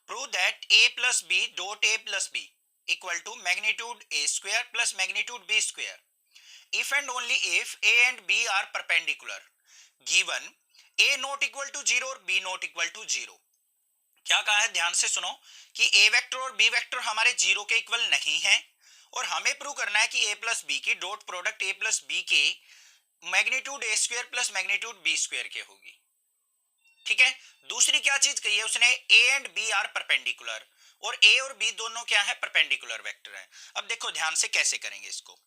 Prove that a plus B dot a plus B equal to magnitude a square plus magnitude b square if and only if a and b are perpendicular given a not equal to zero और b not equal to zero. क्या कहा है, ध्यान से सुनो कि a vector और b vector हमारे जीरो के इक्वल नहीं है, और हमें प्रूव करना है कि a प्लस बी की dot product a plus B के magnitude a square plus magnitude b square के होगी। ठीक है, दूसरी क्या चीज कही है उसने, a and b are perpendicular, और a और b दोनों क्या है, परपेंडिकुलर वेक्टर हैं। अब देखो ध्यान से कैसे करेंगे इसको।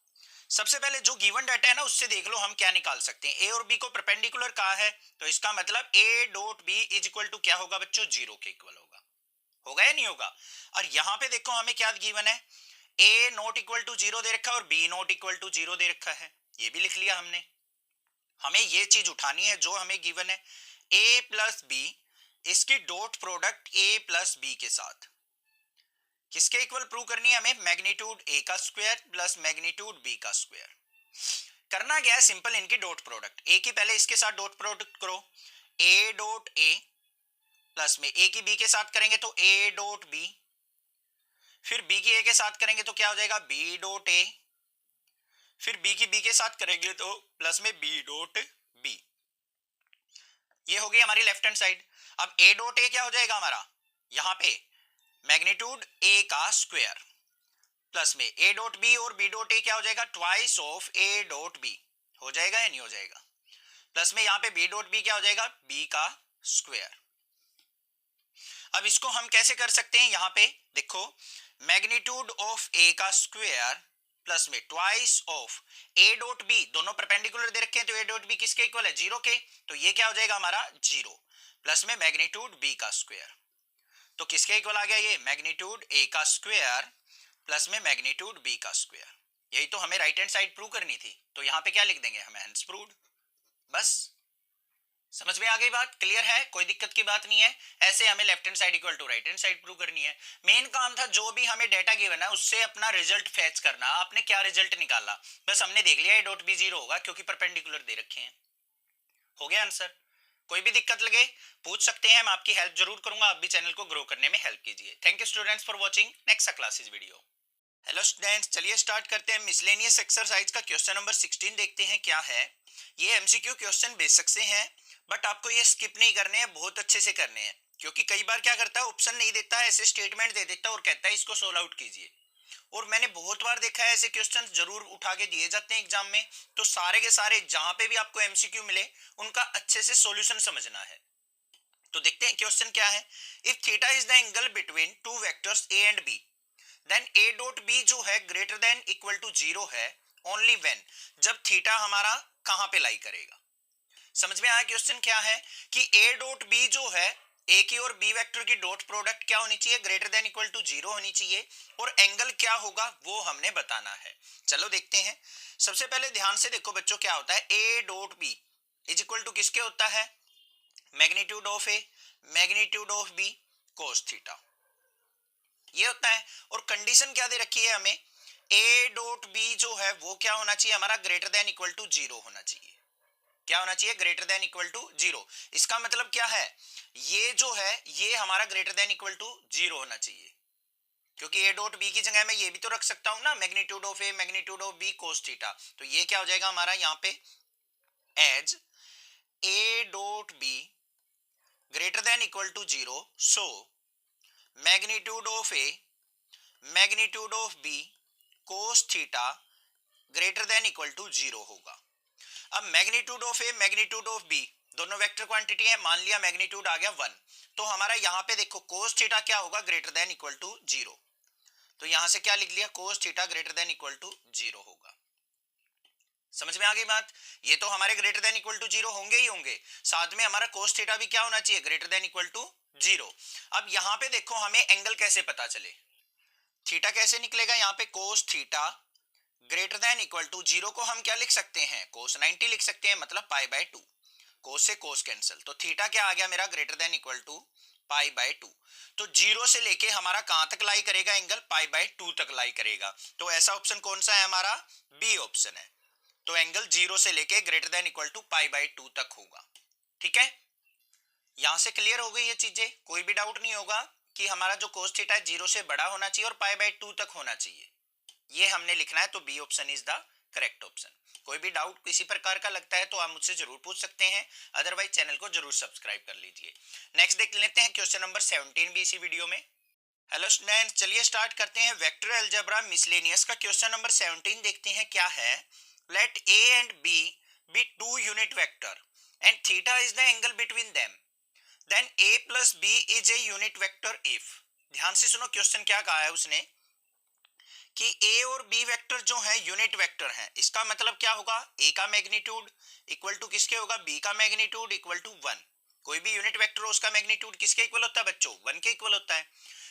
सबसे पहले जो गिवन डाटा है ना उससे देख लो हम क्या निकाल सकते हैं। a और b को परपेंडिकुलर कहा है तो इसका मतलब a dot b is equal to क्या होगा बच्चों, जीरो के इक्वल होगा, होगा या नहीं होगा। और यहाँ पे देखो हमें क्या गिवन है, a not equal to zero दे रखा है और b not equal to zero दे रखा है। ये भी लिख लिया हमने। हमें ये चीज उठानी है जो हमें गिवन है, a प्लस बी, इसकी dot product a plus B के साथ किसके इक्वल प्रूव करनी है हमें, मैग्नीट्यूड a का स्क्वायर प्लस मैग्नीट्यूड b का स्क्वायर। करना क्या है, सिंपल, इनकी डॉट प्रोडक्ट, a की पहले इसके साथ डॉट प्रोडक्ट करो, a डॉट a प्लस में a की b के साथ करेंगे तो a डॉट b, फिर b की a के साथ करेंगे तो क्या हो जाएगा b डॉट a, फिर b की b के साथ करेंगे तो प्लस में b डॉट b। ये हो गई हमारी लेफ्ट हैंड साइड। अब a डॉट a क्या हो जाएगा हमारा, यहां पे मैग्नीट्यूड a का स्क्वायर प्लस में a डॉट b, और b डॉट a क्या हो जाएगा, twice of a dot b, हो जाएगा या नहीं हो जाएगा, प्लस में यहाँ पे b डॉट b क्या हो जाएगा, b का स्क्वायर। अब इसको हम कैसे कर सकते हैं, यहाँ पे देखो, मैग्नीट्यूड ऑफ a का स्क्वायर प्लस में twice of a dot b, दोनों परपेंडिकुलर दे रखे हैं तो a डॉट b किसके इक्वल है, 0 के, तो ये क्या हो जाएगा हमारा 0, प्लस में मैग्नीट्यूड b का स्क्वायर, तो किसके इक्वल आ गया ये, मैग्नीट्यूड a का स्क्वायर प्लस में मैग्नीट्यूड b का स्क्वायर। यही तो हमें राइट हैंड साइड प्रूव करनी थी, तो यहाँ पे क्या लिख देंगे हमें, हेंस प्रूव्ड। बस समझ में आ गई बात, क्लियर है, कोई दिक्कत की बात नहीं है। ऐसे हमें left hand side equal to right hand side prove करनी है। मेन काम था जो भी हमें डेटा गिवन है उससे अपना रिजल्ट फैच करना। आपने क्या रिजल्ट निकाला, बस हमने देख लिया ये डॉट बी 0 होगा क्योंकि परपेंडिकुलर दे रखे हैं, हो गया आंसर। कोई भी दिक्कत लगे पूछ सकते हैं, मैं आपकी हेल्प जरूर करूंगा, आप भी चैनल को ग्रो करने में हेल्प कीजिए। Thank you students for watching, next classes video. Hello students, चलिए स्टार्ट करते हैं। मिसलेनियस एक्सरसाइज का क्वेश्चन नंबर 16 देखते हैं क्या है। ये एमसीक्यू क्वेश्चन बेसिक से हैं, बट आपको ये स्किप नहीं करने हैं, बहुत अच्छे से करने हैं, क्योंकि कई बार क्या करता है, ऑप्शन नहीं देता है, ऐसे स्टेटमेंट दे देता है और कहता है इसको सोल्व आउट कीजिए। और मैंने बहुत बार देखा है ऐसे क्वेश्चन जरूर उठा के दिए जाते हैं एग्जाम में, तो सारे के सारे जहां पे भी आपको एमसीक्यू मिले उनका अच्छे से सॉल्यूशन समझना है। तो देखते हैं क्वेश्चन क्या है। If theta is the angle between two vectors A and B, then A dot B जो है ग्रेटर देन इक्वल टू 0 है ओनली व्हेन, जब थीटा हमारा कहां पे लाई करेगा। समझ में आया क्वेश्चन क्या है कि ए डॉट बी जो है, ए की और बी वेक्टर की डॉट प्रोडक्ट क्या होनी चाहिए, ग्रेटर देन इक्वल टू 0 होनी चाहिए, और एंगल क्या होगा वो हमने बताना है। चलो देखते हैं। सबसे पहले ध्यान से देखो बच्चों, क्या होता है, A dot B is equal to किसके होता है, magnitude of A magnitude of B cos theta, ये होता है। और कंडीशन क्या दे रखी है हमें, ए डॉट बी जो है वो क्या होना चाहिए हमारा, ग्रेटर देन इक्वल टू 0 होना चाहिए। क्या होना चाहिए, ग्रेटर देन इक्वल टू 0। इसका मतलब क्या है, ये जो है ये हमारा ग्रेटर देन इक्वल टू 0 होना चाहिए, क्योंकि ए डॉट बी की जगह मैं ये भी तो रख सकता हूं ना, magnitude of A magnitude of B cos theta. तो ये क्या हो जाएगा हमारा यहाँ पे, as A dot B greater than equal to 0, so magnitude of A magnitude of B cos theta greater than equal to 0 होगा। अब magnitude of A magnitude of B दोनों वेक्टर क्वांटिटी है, मान लिया मैग्नीट्यूड आ गया 1, तो हमारा यहाँ पे देखो कोस थीटा क्या होगा, ग्रेटर देन इक्वल टू 0। तो यहां से क्या लिख लिया, cos theta greater than equal to 0 होगा। समझ में आ गई बात, ये तो हमारे ग्रेटर देन इक्वल टू 0 होंगे ही होंगे, साथ में हमारा कोस थीटा भी क्या होना चाहिए, ग्रेटर देन इक्वल टू 0। अब यहाँ पे देखो हमें एंगल कैसे पता चले, थीटा कैसे निकलेगा, यहाँ पे cos theta greater than equal to 0 को हम क्या लिख सकते हैं, कोस 90 लिख सकते हैं, मतलब पाई बाय 2, कोस से कोस कैंसिल, तो थीटा क्या आ गया मेरा, greater than equal to pi by 2। तो 0 से लेके हमारा कहां तक लाई करेगा एंगल, पाई बाय 2 तक लाई करेगा। तो ऐसा ऑप्शन कौन सा है हमारा, बी ऑप्शन है। तो एंगल 0 से लेके greater than equal to pi by 2 तक होगा। ठीक है, यहां से क्लियर हो गई ये चीजें, कोई भी डाउट नहीं होगा कि हमारा जो कोस थीटा है 0 से बड़ा होना चाहिए और पाई बाय 2 तक होना चाहिए, ये हमने लिखना है। तो B option is the correct option. कोई भी डाउट किसी प्रकार का लगता है तो आप मुझसे जरूर पूछ सकते हैं, अदरवाइज चैनल को जरूर सब्सक्राइब कर लीजिए। नेक्स्ट देख लेते हैं क्वेश्चन नंबर 17 भी इसी वीडियो में। हेलो स्टूडेंट्स, चलिए स्टार्ट करते हैं वेक्टर अलजेब्रा मिसलेनियस का क्वेश्चन नंबर 17 देखते हैं क्या है। Let A and B be two unit vector and theta is the angle between them, then A plus B is a unit vector if. ध्यान से सुनो क्वेश्चन क्या कहा है उसने कि ए और बी वेक्टर जो है यूनिट वेक्टर हैं, इसका मतलब क्या होगा, ए का मैग्नीट्यूड इक्वल टू किसके होगा, बी का मैग्नीट्यूड इक्वल टू 1। कोई भी यूनिट वेक्टर हो उसका मैग्नीट्यूड किसके इक्वल होता है बच्चों, 1 के इक्वल होता है।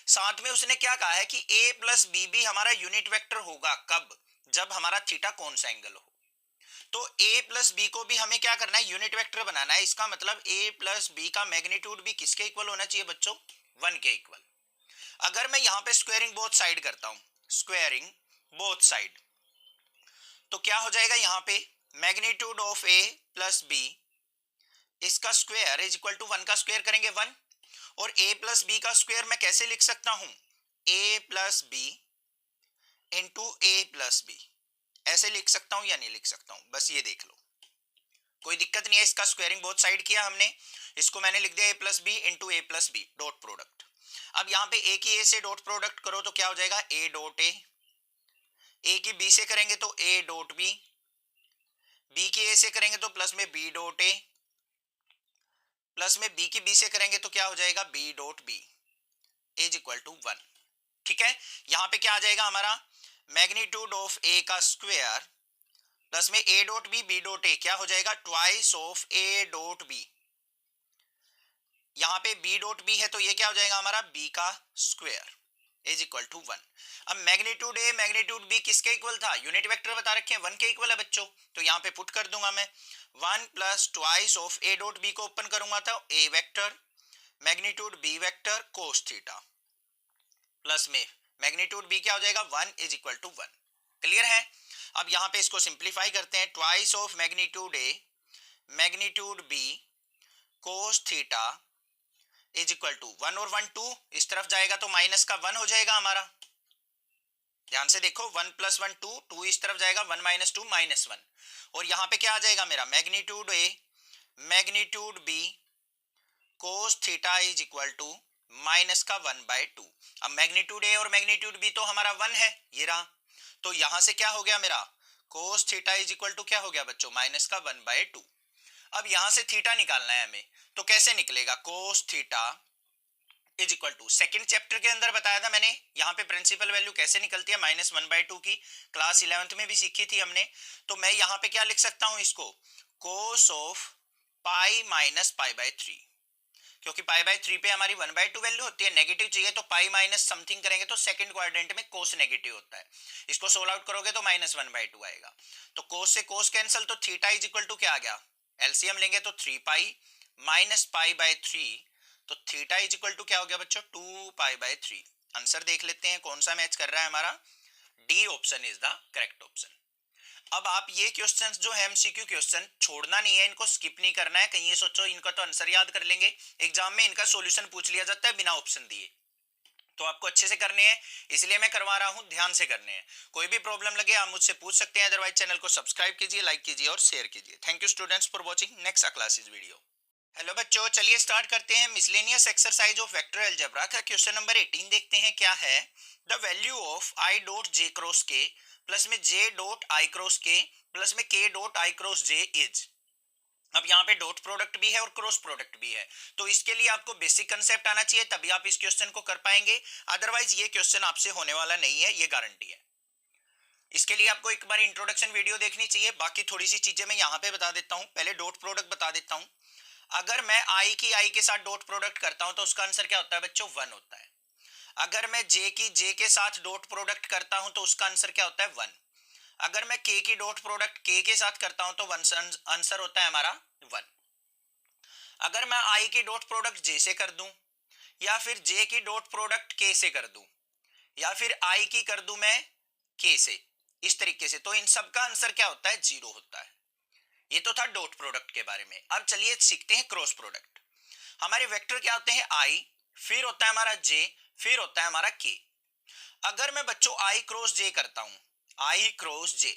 साथ में उसने क्या कहा है कि ए प्लस बी भी हमारा यूनिट वेक्टर होगा, कब, जब हमारा थीटा कौन सा एंगल हो। तो a प्लस बी को भी हमें क्या करना है, यूनिट वेक्टर बनाना है। इसका मतलब a प्लस बी का मैग्नीट्यूड भी किसके इक्वल होना चाहिए बच्चों, 1 के इक्वल। अगर मैं यहां पे स्क्वायरिंग बोथ साइड करता हूं, स्क्वायरिंग बोथ साइड, तो क्या हो जाएगा, यहां पे magnitude of a plus B इसका स्क्वायर इज इक्वल टू 1 का स्क्वायर करेंगे 1, और a प्लस बी का स्क्वायर मैं कैसे लिख सकता हूं, a plus B into a plus B, ऐसे लिख सकता हूं या नहीं लिख सकता हूं, बस ये देख लो, कोई दिक्कत नहीं है। इसका स्क्वायरिंग बोथ साइड किया हमने, इसको मैंने लिख दिया a plus B into a plus B dot product. अब यहाँ पे a की a से डॉट प्रोडक्ट करो तो क्या हो जाएगा, a डॉट a की b से करेंगे तो a डॉट b, b की a से करेंगे तो प्लस में b डॉट a, प्लस में b की b से करेंगे तो क्या हो जाएगा, b dot b is equal to 1। ठीक है, यहां पे क्या आ जाएगा हमारा, मैग्नीट्यूड ऑफ a का स्क्वायर प्लस में a dot b, b dot a क्या हो जाएगा, twice of a dot b, यहां पे b डॉट b है तो ये क्या हो जाएगा हमारा, b का स्क्वायर इज इक्वल टू 1। अब मैग्नीट्यूड a मैग्नीट्यूड b किसके इक्वल था, यूनिट वेक्टर बता रखे हैं 1 के इक्वल है बच्चों, तो यहाँ पे पुट कर दूंगा मैं 1 plus twice of a dot b को ओपन करूंगा तो a vector magnitude b vector cos theta, plus में मैग्नीट्यूड b क्या हो जाएगा, 1 इज इक्वल टू 1। क्लियर है। अब यहाँ पे इसको सिंप्लीफाई करते हैं, twice of magnitude a magnitude b cos theta is equal to 1 और 1 2, इस तरफ जाएगा तो माइनस का 1 हो जाएगा हमारा, ध्यान से देखो 1 प्लस 1 2, 2 इस तरफ जाएगा 1 माइनस 2 माइनस 1, और यहाँ पे क्या आ जाएगा मेरा, magnitude a magnitude b cos theta is equal to minus का 1/2। अब मैग्नीट्यूड a और मैग्नीट्यूड b तो हमारा 1 है, ये रहा, तो यहां से क्या हो गया मेरा, cos theta is equal to क्या हो गया बच्चों, माइनस का 1/2। अब यहां से थीटा निकालना है हमें, तो कैसे निकलेगा, cos theta is equal to, second chapter के अंदर बताया था मैंने, यहाँ पे प्रिंसिपल वैल्यू कैसे निकलती है, -1/2 की क्लास 11th में भी सीखी थी हमने। तो मैं यहाँ पे क्या लिख सकता हूँ इसको, कोस ऑफ पाई माइनस पाई/3, क्योंकि पाई/3 पे हमारी 1/2 वैल्यू होती है, नेगेटिव चाहिए तो पाई माइनस समथिंग करेंगे तो सेकंड क्वाड्रेंट में कोस नेगेटिव होता है, इसको सोल्व आउट करोगे तो -1/2 आएगा, तो कोस से कोस कैंसिल, तो थीटा इज इक्वल टू क्या आ गया, एलसीएम लेंगे तो 3 पाई माइनस पाई/3, तो थीटा इज इक्वल टू क्या हो गया बच्चों, 2 पाई/3। आंसर देख लेते हैं कौन सा मैच कर रहा है हमारा, D option is the correct option. अब आप ये क्वेश्चंस जो है एमसीक्यू क्वेश्चन छोड़ना नहीं है, इनको स्किप नहीं करना है, कहीं ये सोचो इनका तो आंसर याद कर लेंगे, एग्जाम में इनका सॉल्यूशन पूछ लिया जाता है बिना ऑप्शन दिए, तो आपको अच्छे से करने हैं, इसलिए मैं करवा रहा हूं, ध्यान से करने हैं। कोई भी प्रॉब्लम लगे आप मुझसे पूछ सकते हैं, अदरवाइज चैनल को सब्सक्राइब कीजिए, लाइक कीजिए और शेयर कीजिए। Thank you students for watching, next classes video. Hello बच्चों, चलिए स्टार्ट करते हैं miscellaneous exercise of vector algebra का क्वेश्चन नंबर 18 देखते हैं क्या है। The value of I dot J cross के प्लस में जे डॉट आई क्रॉस के प्लस में के dot I cross J is. अब यहाँ पे डॉट प्रोडक्ट भी है और क्रॉस प्रोडक्ट भी है, तो इसके लिए आपको बेसिक कंसेप्ट आना चाहिए, तभी आप इस क्वेश्चन को कर पाएंगे, अदरवाइज ये क्वेश्चन आपसे होने वाला नहीं है, ये गारंटी है। इसके लिए आपको एक बार इंट्रोडक्शन वीडियो देखनी चाहिए, बाकी थोड़ी सी चीजें मैं यहाँ पे बता देता हूँ। पहले डॉट प्रोडक्ट बता देता हूँ, अगर मैं आई की आई के साथ डॉट प्रोडक्ट करता हूं तो उसका आंसर क्या होता है बच्चों, 1 होता है। अगर मैं जे की जे के साथ डॉट प्रोडक्ट करता हूं तो उसका आंसर क्या होता है, 1। अगर मैं के की डॉट प्रोडक्ट के साथ करता हूं तो आंसर होता है हमारा 1। अगर मैं आई की डॉट प्रोडक्ट जे से कर दूं, या फिर जे की डॉट प्रोडक्ट के से कर दूं, या फिर आई की कर दूं मैं के से, इस तरीके से, तो इन सब का आंसर क्या होता है, 0 होता है। ये तो था डॉट प्रोडक्ट के बारे में। अब चलिए सीखते हैं क्रॉस प्रोडक्ट। हमारे वेक्टर क्या होते हैं, आई, फिर होता है हमारा जे, फिर होता है हमारा के। अगर मैं बच्चों आई क्रॉस जे करता हूं, आई क्रॉस जे,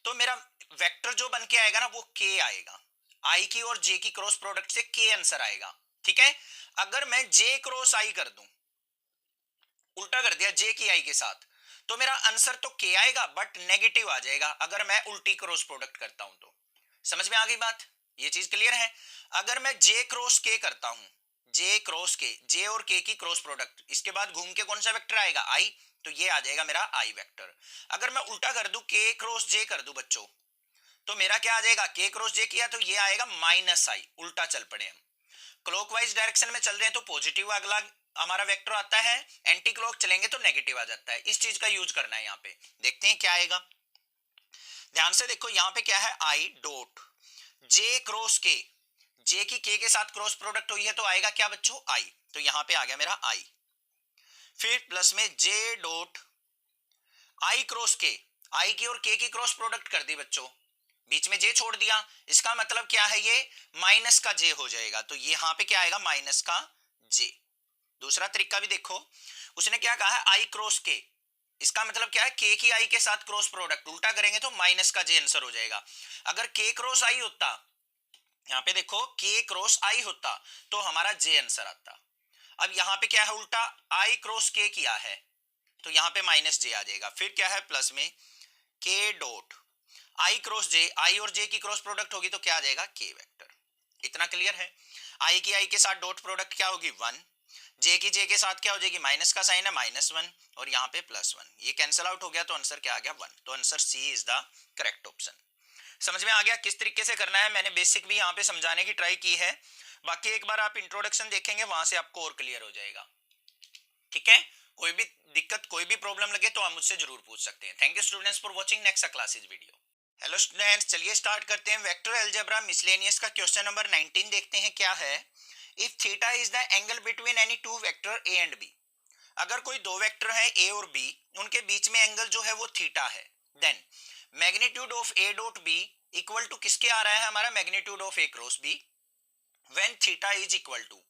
तो मेरा वेक्टर जो बन के आएगा ना वो के आएगा। आई की और जे की क्रॉस प्रोडक्ट से के आंसर आएगा, ठीक है। अगर मैं जे क्रॉस आई कर दूं, उल्टा कर दिया जे की आई के साथ, तो मेरा आंसर तो के आएगा बट नेगेटिव आ जाएगा, अगर मैं उल्टी क्रॉस प्रोडक्ट करता हूं तो। समझ में आ गई बात, ये चीज क्लियर है। अगर मैं जे क्रॉस के करता हूं, जे क्रॉस के, जे और के की क्रॉस प्रोडक्ट, इसके बाद घूम के कौन सा वेक्टर आएगा, आई, तो ये आ जाएगा मेरा आई वेक्टर। अगर मैं उल्टा कर दूं, के क्रॉस जे कर दूं बच्चों, तो मेरा क्या आ जाएगा, के क्रॉस जे किया तो ये आएगा माइनस आई, उल्टा चल पड़े हम। क्लॉकवाइज डायरेक्शन में चल रहे हैं तो पॉजिटिव अगला हमारा वेक्टर आता है, एंटी क्लॉक चलेंगे तो नेगेटिव आ जाता है। इस चीज का यूज करना है यहाँ पे, देखते हैं क्या आएगा। ध्यान से देखो यहाँ पे क्या है, आई डॉट जे क्रॉस के, जे की के साथ क्रॉस प्रोडक्ट हुई है तो आएगा क्या बच्चों, आई, तो यहाँ पे आ गया मेरा आई। फिर प्लस में जे डॉट आई क्रॉस के, आई की और के की क्रॉस प्रोडक्ट कर दी बच्चों, बीच में जे छोड़ दिया, इसका मतलब क्या है, ये माइनस का जे हो जाएगा, तो यहाँ पे क्या आएगा, माइनस का जे। दूसरा तरीका भी देखो, उसने क्या कहा है, आई क्रॉस के, इसका मतलब क्या है, के की आई के साथ क्रॉस प्रोडक्ट, उल्टा करेंगे तो माइनस का जे आंसर हो जाएगा। अगर के क्रॉस आई होता, यहाँ पे देखो के क्रॉस आई होता तो हमारा जे आंसर आता। अब यहाँ पे क्या है, उल्टा आई क्रॉस के किया है तो यहाँ पे माइनस जे आ जाएगा। फिर क्या है, प्लस में के डॉट आई क्रॉस जे, आई और जे की क्रॉस प्रोडक्ट होगी तो क्या आ जाएगा, के वेक्टर। इतना क्लियर है। आई की आई के साथ डॉट प्रोडक्ट क्या होगी, 1, जे की जे के साथ क्या हो जाएगी, माइनस का साइन है, -1 और यहाँ पे +1, ये कैंसिल आउट हो गया तो आंसर क्या आ गया, 1। तो answer C is the correct option. समझ में आ गया किस तरीके से करना है, मैंने बेसिक भी यहाँ पे समझाने की ट्राई की है, बाकी एक बार आप इंट्रोडक्शन देखेंगे वहां से आपको और क्लियर हो जाएगा। ठीक है, कोई भी दिक्कत, कोई भी प्रॉब्लम लगे तो आप मुझसे जरूर पूछ सकते हैं। Thank you students for watching, next classes video. Hello students, चलिए स्टार्ट करते हैं। वेक्टर अलजेब्रा मिसलेनियस का क्वेश्चन नंबर 19 देखते हैं क्या है। If theta is the angle between any two vector A and B, अगर कोई दो वेक्टर है ए और बी, उनके बीच में एंगल जो है वो थीटा है, then magnitude of A dot B equal to किसके आ रहा है हमारा, magnitude of A cross B, when theta is equal to,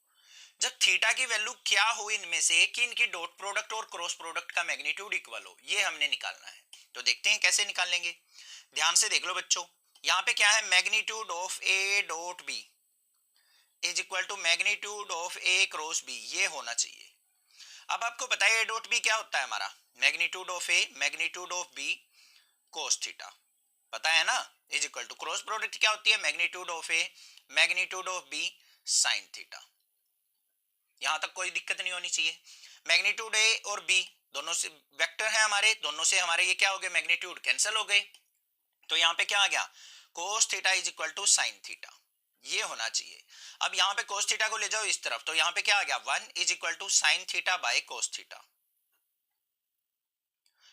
जब थीटा की वैल्यू क्या हो इनमें से कि इनकी डॉट प्रोडक्ट और क्रॉस प्रोडक्ट का मैग्नीट्यूड इक्वल हो, ये हमने निकालना है। तो देखते हैं कैसे निकाल लेंगे। ध्यान से देख लो बच्चों, यहाँ पे क्या है, magnitude of A dot B is equal to magnitude of A cross B, ये होना चाहिए। अब आपको पता है ए डॉट बी क्या होता है हमारा, magnitude of A magnitude of B cos theta, पता है ना, is equal to cross product क्या होती है, magnitude of A magnitude of B sine theta. यहां तक कोई दिक्कत नहीं होनी चाहिए। मैग्नीट्यूड ए और बी दोनों से वेक्टर है हमारे, दोनों से हमारे ये क्या हो गए, मैग्नीट्यूड कैंसिल हो गए, तो यहाँ पे क्या आ गया, cos theta is equal to sine theta, ये होना चाहिए। अब यहाँ पे कोस थीटा को ले जाओ इस तरफ, तो यहाँ पे क्या आ गया, 1 is equal to sine theta by cos theta.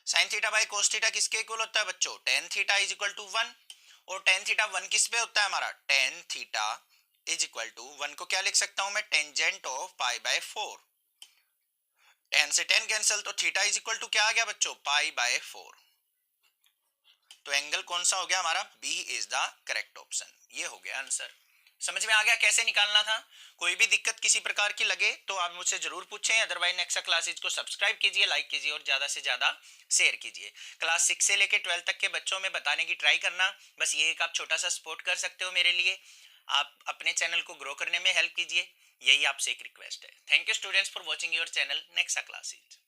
Sine theta by cos theta किसके इक्वल होता है बच्चों, tan theta is equal to 1, और टेन थीटा 1 किस पे होता है हमारा, tan theta is equal to 1 को क्या लिख सकता हूं मैं, टेंजेंट ऑफ पाई बाय 4, 10 से 10 कैंसिल, तो थीटा इज इक्वल टू क्या आ गया बच्चों, पाई बाय 4। तो एंगल कौन सा हो गया हमारा, B is the correct option, ये हो गया आंसर। समझ में आ गया कैसे निकालना था। कोई भी दिक्कत किसी प्रकार की लगे तो आप मुझसे जरूर पूछें, अदरवाइज नेक्स्ट क्लासेज को सब्सक्राइब कीजिए, लाइक कीजिए और ज्यादा से ज्यादा शेयर कीजिए। क्लास 6 से लेकर 12 तक के बच्चों में बताने की ट्राई करना, बस ये एक आप छोटा सा सपोर्ट कर सकते हो मेरे लिए, आप अपने चैनल को ग्रो करने में हेल्प कीजिए, यही आपसे एक रिक्वेस्ट है। Thank you students for watching your channel, next classes.